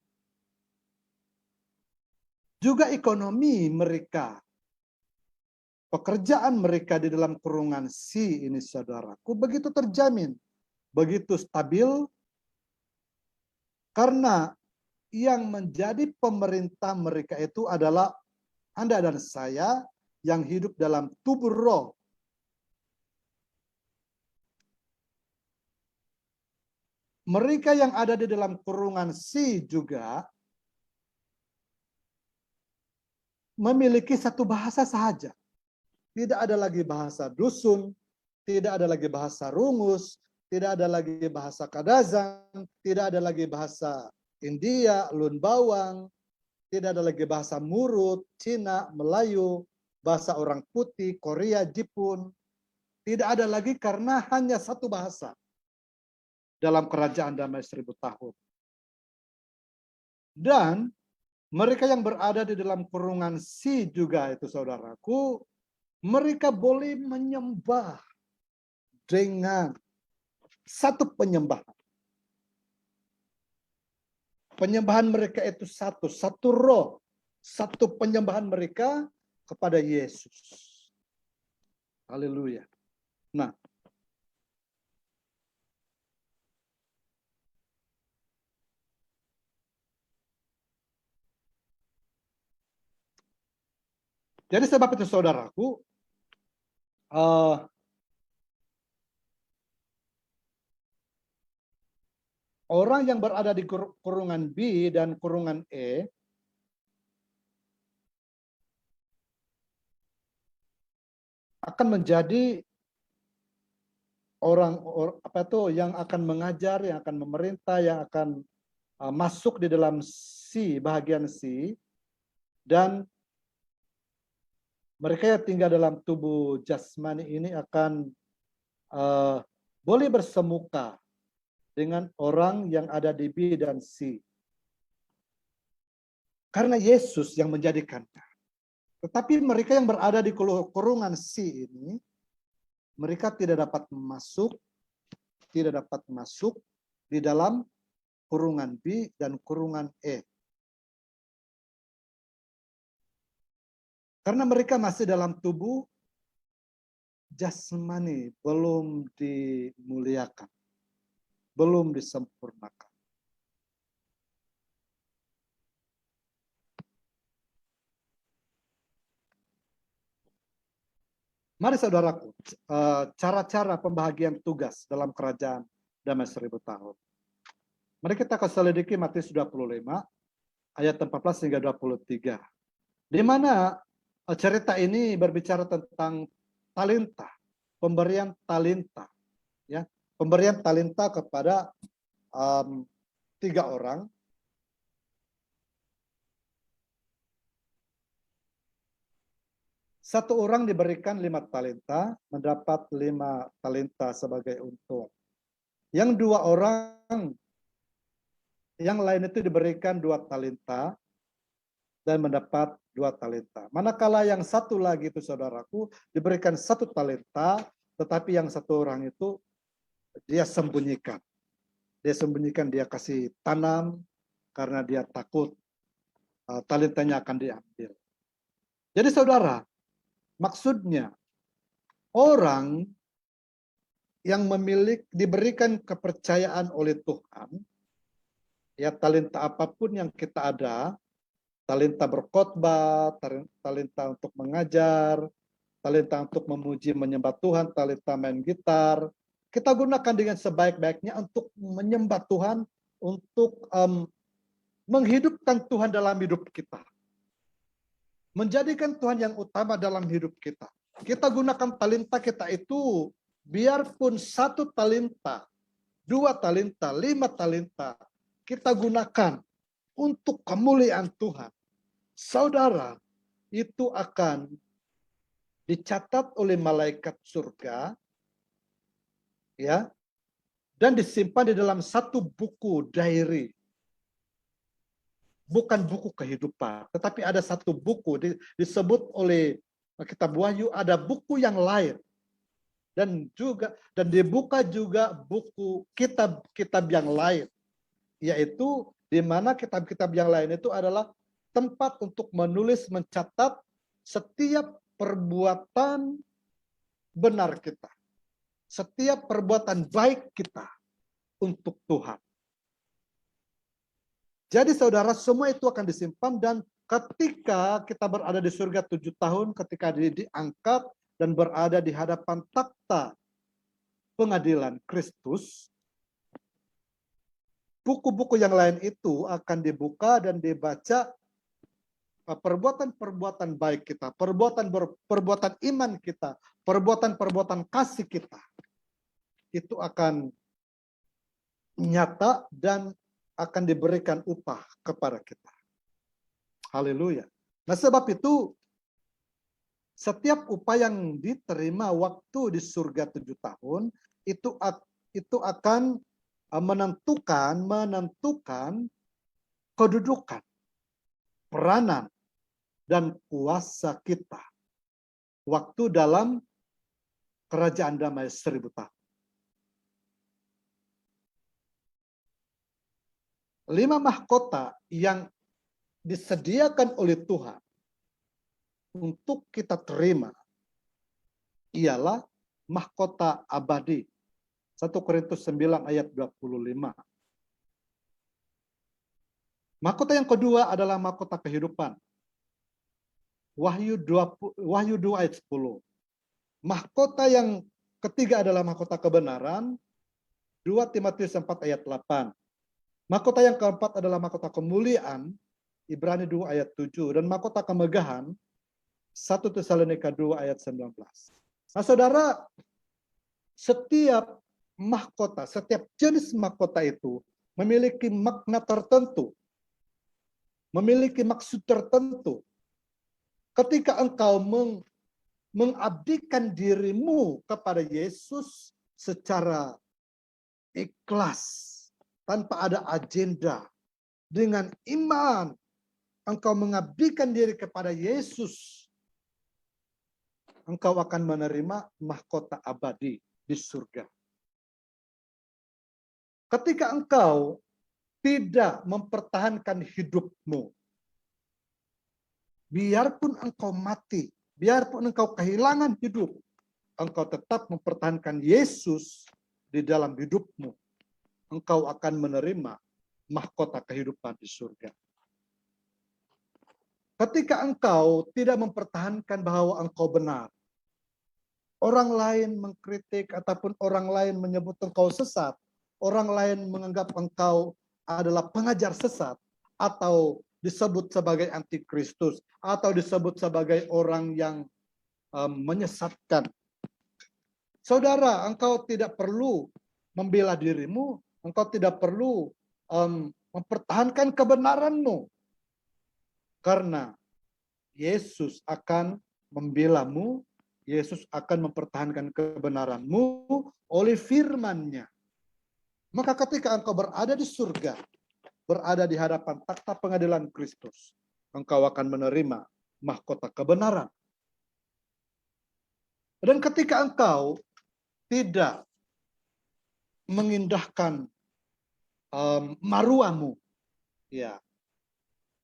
Juga ekonomi mereka, pekerjaan mereka di dalam kurungan si ini, saudaraku, begitu terjamin, begitu stabil, karena yang menjadi pemerintah mereka itu adalah Anda dan saya yang hidup dalam tubuh roh. Mereka yang ada di dalam kurungan si juga memiliki satu bahasa saja. Tidak ada lagi bahasa dusun, tidak ada lagi bahasa rungus, tidak ada lagi bahasa kadazan, tidak ada lagi bahasa India, Lun Bawang, tidak ada lagi bahasa Murut, Cina, Melayu, bahasa orang putih, Korea, Jepun. Tidak ada lagi karena hanya satu bahasa dalam kerajaan damai 1000 tahun. Dan mereka yang berada di dalam kurungan si juga itu, saudaraku, mereka boleh menyembah dengan satu penyembahan. Penyembahan mereka itu satu roh, satu penyembahan mereka kepada Yesus. Haleluya. Nah, jadi sebab itu, saudaraku, orang yang berada di kurungan B dan kurungan E akan menjadi yang akan mengajar, yang akan memerintah, yang akan masuk di dalam bagian dan mereka yang tinggal dalam tubuh jasmani ini akan boleh bersemuka dengan orang yang ada di B dan C. Karena Yesus yang menjadikannya. Tetapi mereka yang berada di kurungan C ini, mereka tidak dapat masuk di dalam kurungan B dan kurungan E. Karena mereka masih dalam tubuh jasmani, belum dimuliakan, belum disempurnakan. Mari saudaraku, cara-cara pembagian tugas dalam kerajaan damai 1000 tahun. Mari kita selidiki Matius 25 ayat 14 hingga 23. Di mana cerita ini berbicara tentang talenta, pemberian talenta, ya, pemberian talenta kepada 3 orang. Satu orang diberikan 5 talenta, mendapat 5 talenta sebagai untung. Yang 2 orang yang lain itu diberikan 2 talenta dan mendapat 2 talenta. Manakala yang satu lagi itu saudaraku diberikan 1 talenta, tetapi yang 1 orang itu dia sembunyikan. Dia sembunyikan, dia kasih tanam karena dia takut talentanya akan diambil. Jadi saudara, maksudnya orang yang diberikan kepercayaan oleh Tuhan, ya talenta apapun yang kita ada, talenta berkhotbah, talenta untuk mengajar, talenta untuk memuji menyembah Tuhan, talenta main gitar, kita gunakan dengan sebaik-baiknya untuk menyembah Tuhan, untuk menghidupkan Tuhan dalam hidup kita. Menjadikan Tuhan yang utama dalam hidup kita. Kita gunakan talenta kita itu, biarpun 1 talenta, 2 talenta, 5 talenta, kita gunakan untuk kemuliaan Tuhan. Saudara, itu akan dicatat oleh malaikat surga, ya, dan disimpan di dalam 1 buku diary. Bukan buku kehidupan, tetapi ada 1 buku disebut oleh kitab Wahyu, ada buku yang lain. Dan dibuka juga buku kitab-kitab yang lain, yaitu di mana kitab-kitab yang lain itu adalah tempat untuk menulis, mencatat setiap perbuatan benar kita, setiap perbuatan baik kita untuk Tuhan. Jadi saudara, semua itu akan disimpan, dan ketika kita berada di surga 7 tahun, ketika diangkat dan berada di hadapan takhta pengadilan Kristus, buku-buku yang lain itu akan dibuka dan dibaca perbuatan-perbuatan baik kita, perbuatan iman kita, perbuatan-perbuatan kasih kita. Itu akan nyata dan akan diberikan upah kepada kita. Haleluya. Nah, sebab itu setiap upah yang diterima waktu di surga 7 tahun itu akan menentukan kedudukan, peranan, dan kuasa kita waktu dalam kerajaan damai 1000 tahun. 5 mahkota yang disediakan oleh Tuhan untuk kita terima ialah mahkota abadi. 1 Korintus 9 ayat 25. Mahkota yang kedua adalah mahkota kehidupan. Wahyu 2 ayat 10. Mahkota yang ketiga adalah mahkota kebenaran. 2 Timotius 4 ayat 8. Mahkota yang keempat adalah mahkota kemuliaan, Ibrani 2 ayat 7, dan mahkota kemegahan, 1 Tesalonika 2 ayat 19. Nah saudara, Setiap mahkota, setiap jenis mahkota itu memiliki makna tertentu, memiliki maksud tertentu. Ketika engkau mengabdikan dirimu kepada Yesus secara ikhlas, tanpa ada agenda, dengan iman, engkau mengabdikan diri kepada Yesus, engkau akan menerima mahkota abadi di surga. Ketika engkau tidak mempertahankan hidupmu, biarpun engkau mati, biarpun engkau kehilangan hidup, engkau tetap mempertahankan Yesus di dalam hidupmu, engkau akan menerima mahkota kehidupan di surga. Ketika engkau tidak mempertahankan bahwa engkau benar, orang lain mengkritik ataupun orang lain menyebut engkau sesat, orang lain menganggap engkau adalah pengajar sesat, atau disebut sebagai antikristus, atau disebut sebagai orang yang menyesatkan. Saudara, engkau tidak perlu membela dirimu, engkau tidak perlu mempertahankan kebenaranmu, karena Yesus akan membelamu, Yesus akan mempertahankan kebenaranmu oleh firman-Nya. Maka ketika engkau berada di surga, berada di hadapan takhta pengadilan Kristus, engkau akan menerima mahkota kebenaran. Dan ketika engkau tidak mengindahkan maruamu, ya,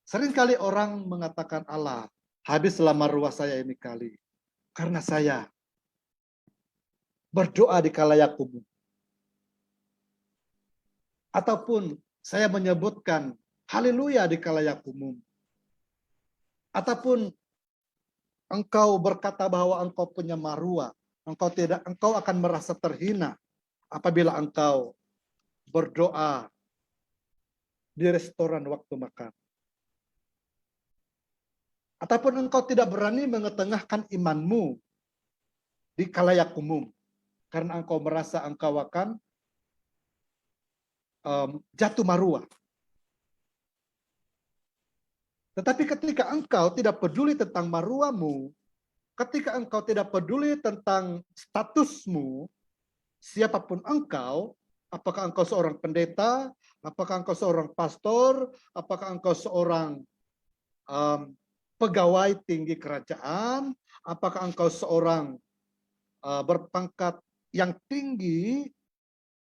seringkali orang mengatakan, Allah, habislah maruah saya ini kali, karena saya berdoa di kalayak umum. Ataupun saya menyebutkan haleluya di kalayak umum. Ataupun engkau berkata bahwa engkau punya maruah, engkau akan merasa terhina apabila engkau berdoa di restoran waktu makan. Ataupun engkau tidak berani mengetengahkan imanmu di kalayak umum, karena engkau merasa engkau akan jatuh maruah. Tetapi ketika engkau tidak peduli tentang maruahmu, ketika engkau tidak peduli tentang statusmu, siapapun engkau, apakah engkau seorang pendeta, apakah engkau seorang pastor, apakah engkau seorang pegawai tinggi kerajaan, apakah engkau seorang berpangkat yang tinggi,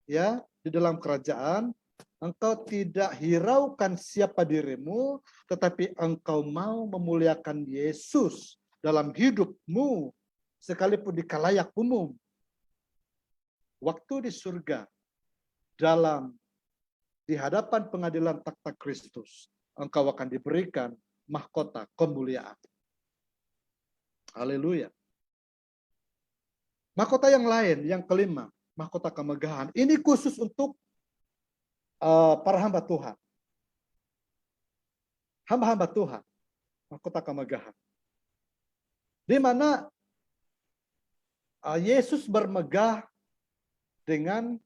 ya, di dalam kerajaan, engkau tidak hiraukan siapa dirimu, tetapi engkau mau memuliakan Yesus dalam hidupmu, sekalipun di kalayak umum. Waktu di surga, di hadapan pengadilan takhta Kristus, engkau akan diberikan mahkota kemuliaan. Haleluya. Mahkota yang lain, yang kelima, mahkota kemegahan. Ini khusus untuk para hamba Tuhan. Hamba-hamba Tuhan, mahkota kemegahan. Di mana Yesus bermegah dengan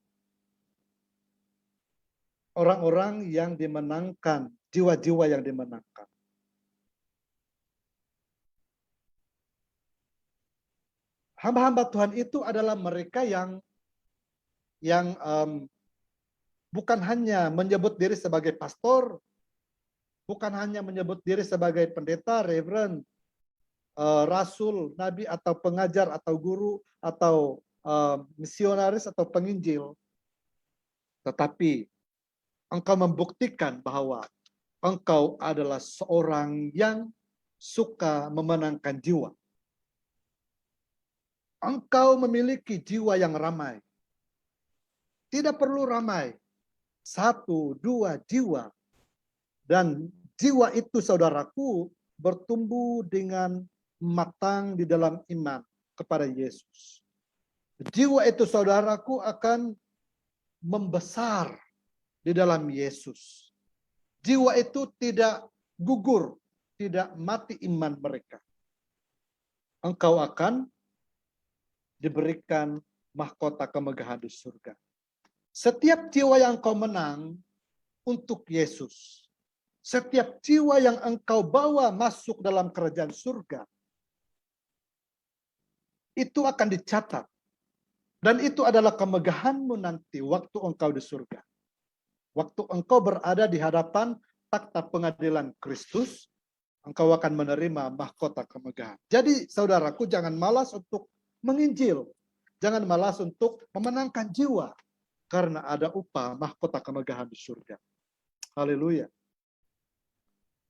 orang-orang yang dimenangkan, jiwa-jiwa yang dimenangkan. Hamba-hamba Tuhan itu adalah mereka yang bukan hanya menyebut diri sebagai pastor, bukan hanya menyebut diri sebagai pendeta, reverend, rasul, nabi, atau pengajar, atau guru, atau misionaris, atau penginjil. Tetapi engkau membuktikan bahwa engkau adalah seorang yang suka memenangkan jiwa. Engkau memiliki jiwa yang ramai. Tidak perlu ramai. 1, 2 jiwa. Dan jiwa itu, saudaraku, bertumbuh dengan matang di dalam iman kepada Yesus. Jiwa itu, saudaraku, akan membesar di dalam Yesus. Jiwa itu tidak gugur, tidak mati iman mereka. Engkau akan diberikan mahkota kemegahan di surga. Setiap jiwa yang kau menang untuk Yesus, setiap jiwa yang engkau bawa masuk dalam kerajaan surga, itu akan dicatat. Dan itu adalah kemegahanmu nanti waktu engkau di surga. Waktu engkau berada di hadapan takhta pengadilan Kristus, engkau akan menerima mahkota kemegahan. Jadi saudaraku, jangan malas untuk menginjil. Jangan malas untuk memenangkan jiwa. Karena ada upah mahkota kemegahan di surga. Haleluya.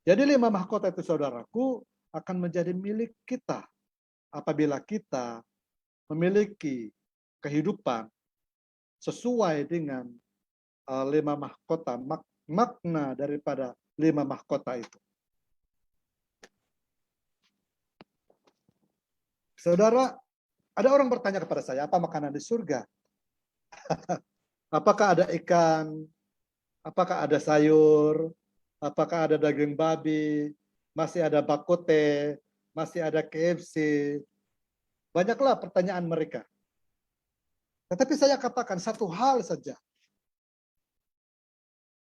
Jadi 5 mahkota itu saudaraku akan menjadi milik kita. Apabila kita memiliki kehidupan sesuai dengan 5 mahkota, makna daripada 5 mahkota itu. Saudara, ada orang bertanya kepada saya, apa makanan di surga? Apakah ada ikan? Apakah ada sayur? Apakah ada daging babi? Masih ada bakote? Masih ada KFC? Banyaklah pertanyaan mereka. Tetapi saya katakan satu hal saja.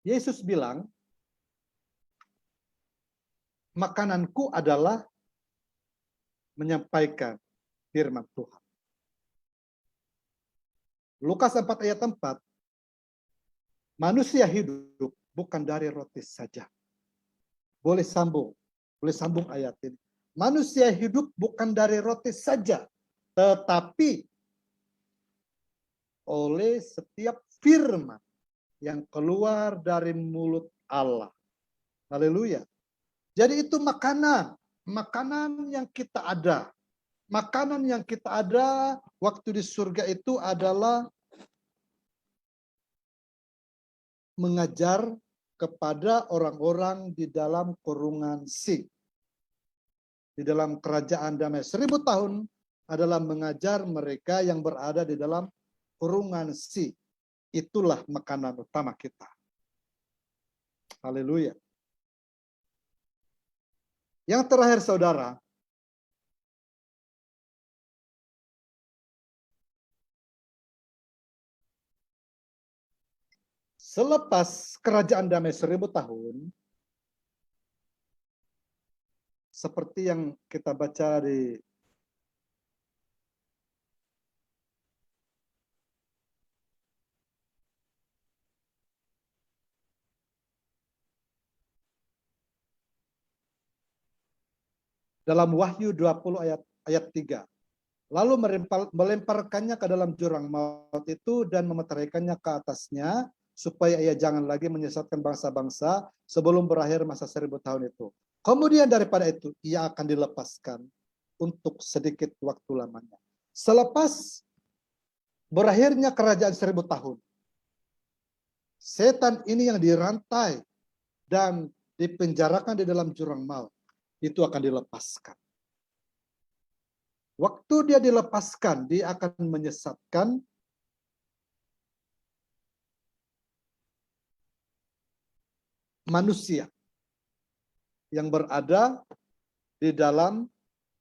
Yesus bilang, makananku adalah menyampaikan firman Tuhan. Lukas 4 ayat 4, manusia hidup bukan dari roti saja. Boleh sambung ayat ini. Manusia hidup bukan dari roti saja, tetapi oleh setiap firman yang keluar dari mulut Allah. Haleluya. Jadi itu makanan yang kita ada. Makanan yang kita ada waktu di surga itu adalah mengajar kepada orang-orang di dalam kurungan si. Di dalam kerajaan damai 1000 tahun adalah mengajar mereka yang berada di dalam kurungan si. Itulah makanan utama kita. Haleluya. Yang terakhir saudara, selepas kerajaan damai 1000 tahun, seperti yang kita baca di dalam Wahyu 20 ayat 3. Lalu melemparkannya ke dalam jurang maut itu dan memeteraikannya ke atasnya, supaya ia jangan lagi menyesatkan bangsa-bangsa sebelum berakhir masa 1000 tahun itu. Kemudian daripada itu, ia akan dilepaskan untuk sedikit waktu lamanya. Selepas berakhirnya kerajaan 1000 tahun, setan ini yang dirantai dan dipenjarakan di dalam jurang maut, itu akan dilepaskan. Waktu dia dilepaskan, dia akan menyesatkan manusia yang berada di dalam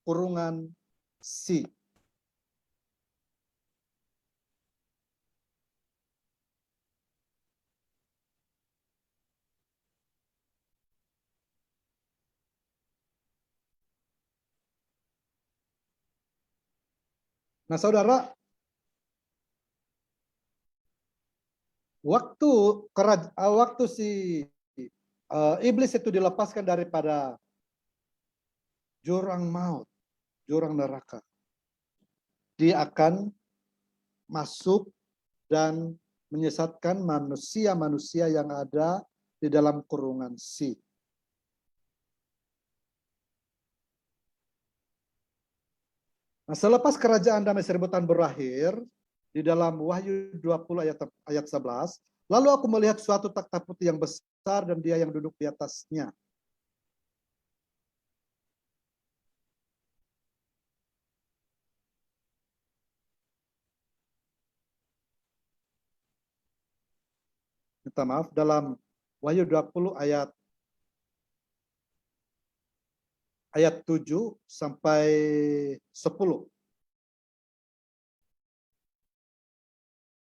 kurungan si. Nah, saudara, waktu si iblis itu dilepaskan daripada jurang maut, jurang neraka, dia akan masuk dan menyesatkan manusia-manusia yang ada di dalam kurungan si. Nah, selepas kerajaan damai 1000 tahun berakhir, di dalam Wahyu 20 ayat 11, lalu aku melihat suatu takhta putih yang besar dan dia yang duduk di atasnya. Minta maaf, dalam Wahyu 20 ayat 7 sampai 10.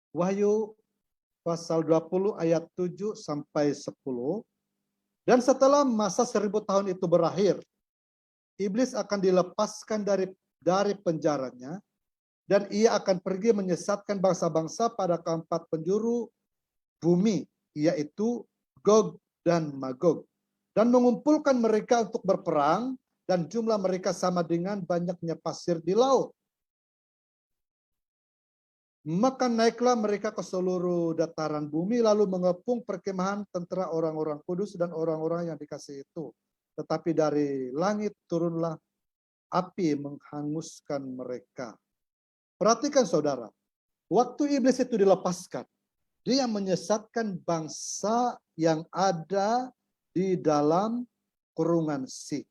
Wahyu pasal 20 ayat 7 sampai 10. Dan setelah masa 1000 tahun itu berakhir, iblis akan dilepaskan dari penjaranya, dan ia akan pergi menyesatkan bangsa-bangsa pada keempat penjuru bumi, yaitu Gog dan Magog, dan mengumpulkan mereka untuk berperang, dan jumlah mereka sama dengan banyaknya pasir di laut. Maka naiklah mereka ke seluruh dataran bumi, lalu mengepung perkemahan tentara orang-orang kudus dan orang-orang yang dikasihi itu. Tetapi dari langit turunlah api menghanguskan mereka. Perhatikan saudara, waktu iblis itu dilepaskan, dia menyesatkan bangsa yang ada di dalam kurungan Si.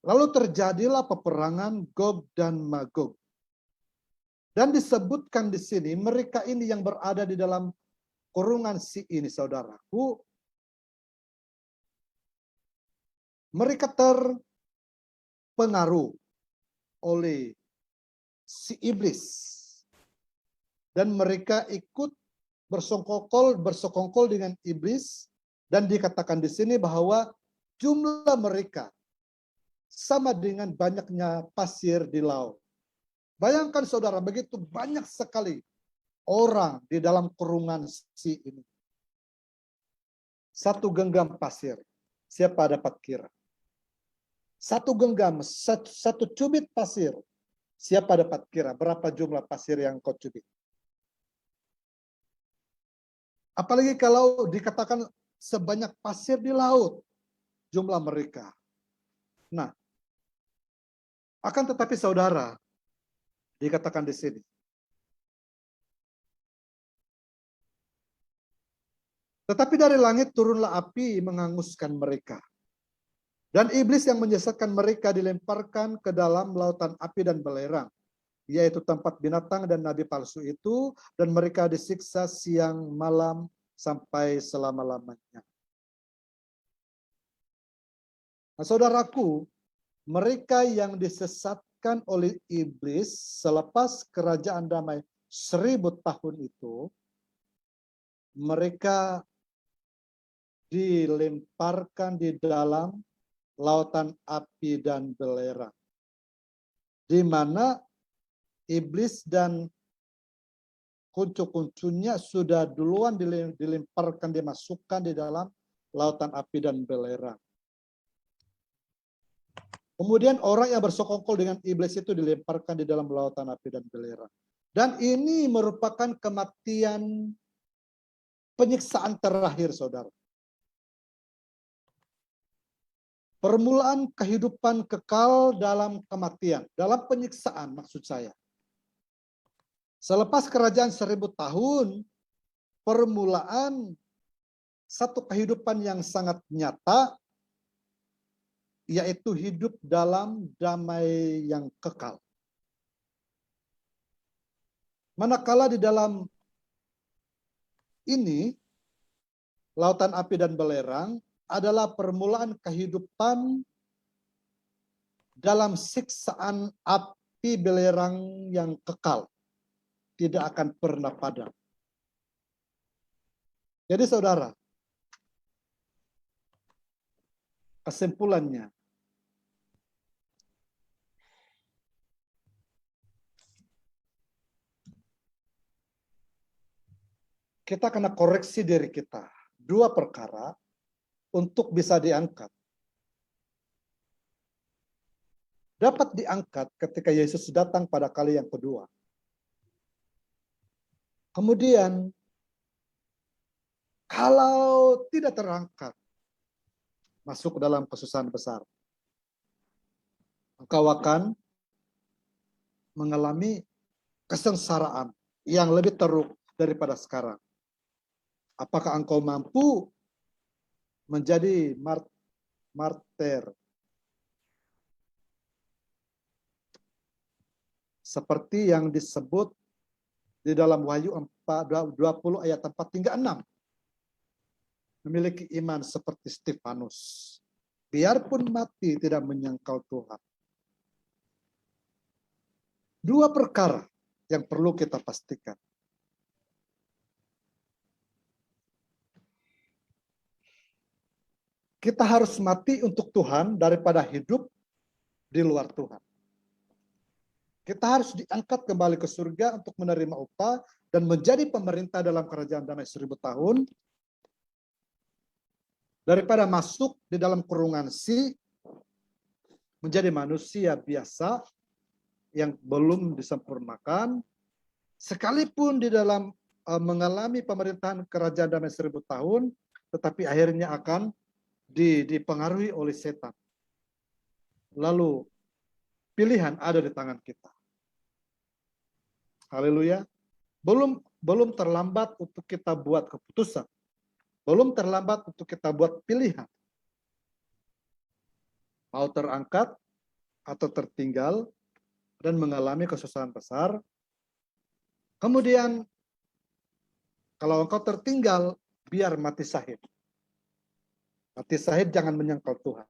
Lalu terjadilah peperangan Gog dan Magog. Dan disebutkan di sini, mereka ini yang berada di dalam kurungan Si ini, saudaraku, mereka terpengaruh oleh si iblis. Dan mereka ikut bersekongkol dengan iblis, dan dikatakan di sini bahwa jumlah mereka sama dengan banyaknya pasir di laut. Bayangkan saudara, begitu banyak sekali orang di dalam kurungan Si ini. Satu genggam pasir, siapa dapat kira? Satu genggam, satu cubit pasir, siapa dapat kira berapa jumlah pasir yang kau cubit? Apalagi kalau dikatakan sebanyak pasir di laut jumlah mereka. Nah, akan tetapi saudara, dikatakan di sini, tetapi dari langit turunlah api menghanguskan mereka. Dan iblis yang menyesatkan mereka dilemparkan ke dalam lautan api dan belerang, yaitu tempat binatang dan nabi palsu itu, dan mereka disiksa siang malam sampai selama-lamanya. Nah, saudaraku, mereka yang disesatkan oleh iblis selepas kerajaan damai 1000 tahun itu, mereka dilemparkan di dalam lautan api dan belerang, di mana iblis dan kuncu-kuncunya sudah duluan dilemparkan, dimasukkan di dalam lautan api dan belerang. Kemudian orang yang bersekongkol dengan iblis itu dilemparkan di dalam lautan api dan belerang. Dan ini merupakan kematian, penyiksaan terakhir, saudara. Permulaan kehidupan kekal dalam kematian, dalam penyiksaan maksud saya. Selepas kerajaan 1000 tahun, permulaan satu kehidupan yang sangat nyata, yaitu hidup dalam damai yang kekal. Manakala di dalam ini, lautan api dan belerang adalah permulaan kehidupan dalam siksaan api belerang yang kekal, tidak akan pernah padam. Jadi saudara, kesimpulannya, kita kena koreksi diri kita. 2 perkara untuk bisa diangkat. Dapat diangkat ketika Yesus datang pada kali yang kedua. Kemudian, kalau tidak terangkat, masuk dalam kesusahan besar, engkau akan mengalami kesengsaraan yang lebih teruk daripada sekarang. Apakah engkau mampu menjadi martir seperti yang disebut di dalam Wahyu 20 ayat 4 hingga 6? Memiliki iman seperti Stefanus, biarpun mati tidak menyangkal Tuhan. 2 perkara yang perlu kita pastikan. Kita harus mati untuk Tuhan daripada hidup di luar Tuhan. Kita harus diangkat kembali ke surga untuk menerima upah dan menjadi pemerintah dalam kerajaan damai 1000 tahun, daripada masuk di dalam kurungan menjadi manusia biasa yang belum disempurnakan, sekalipun di dalam mengalami pemerintahan kerajaan damai 1000 tahun, tetapi akhirnya akan dipengaruhi oleh setan. Lalu pilihan ada di tangan kita. Haleluya. Belum terlambat untuk kita buat keputusan. Belum terlambat untuk kita buat pilihan. Mau terangkat atau tertinggal dan mengalami kesusahan besar. Kemudian kalau engkau tertinggal, biar mati syahid. Mati syahid jangan menyangkal Tuhan.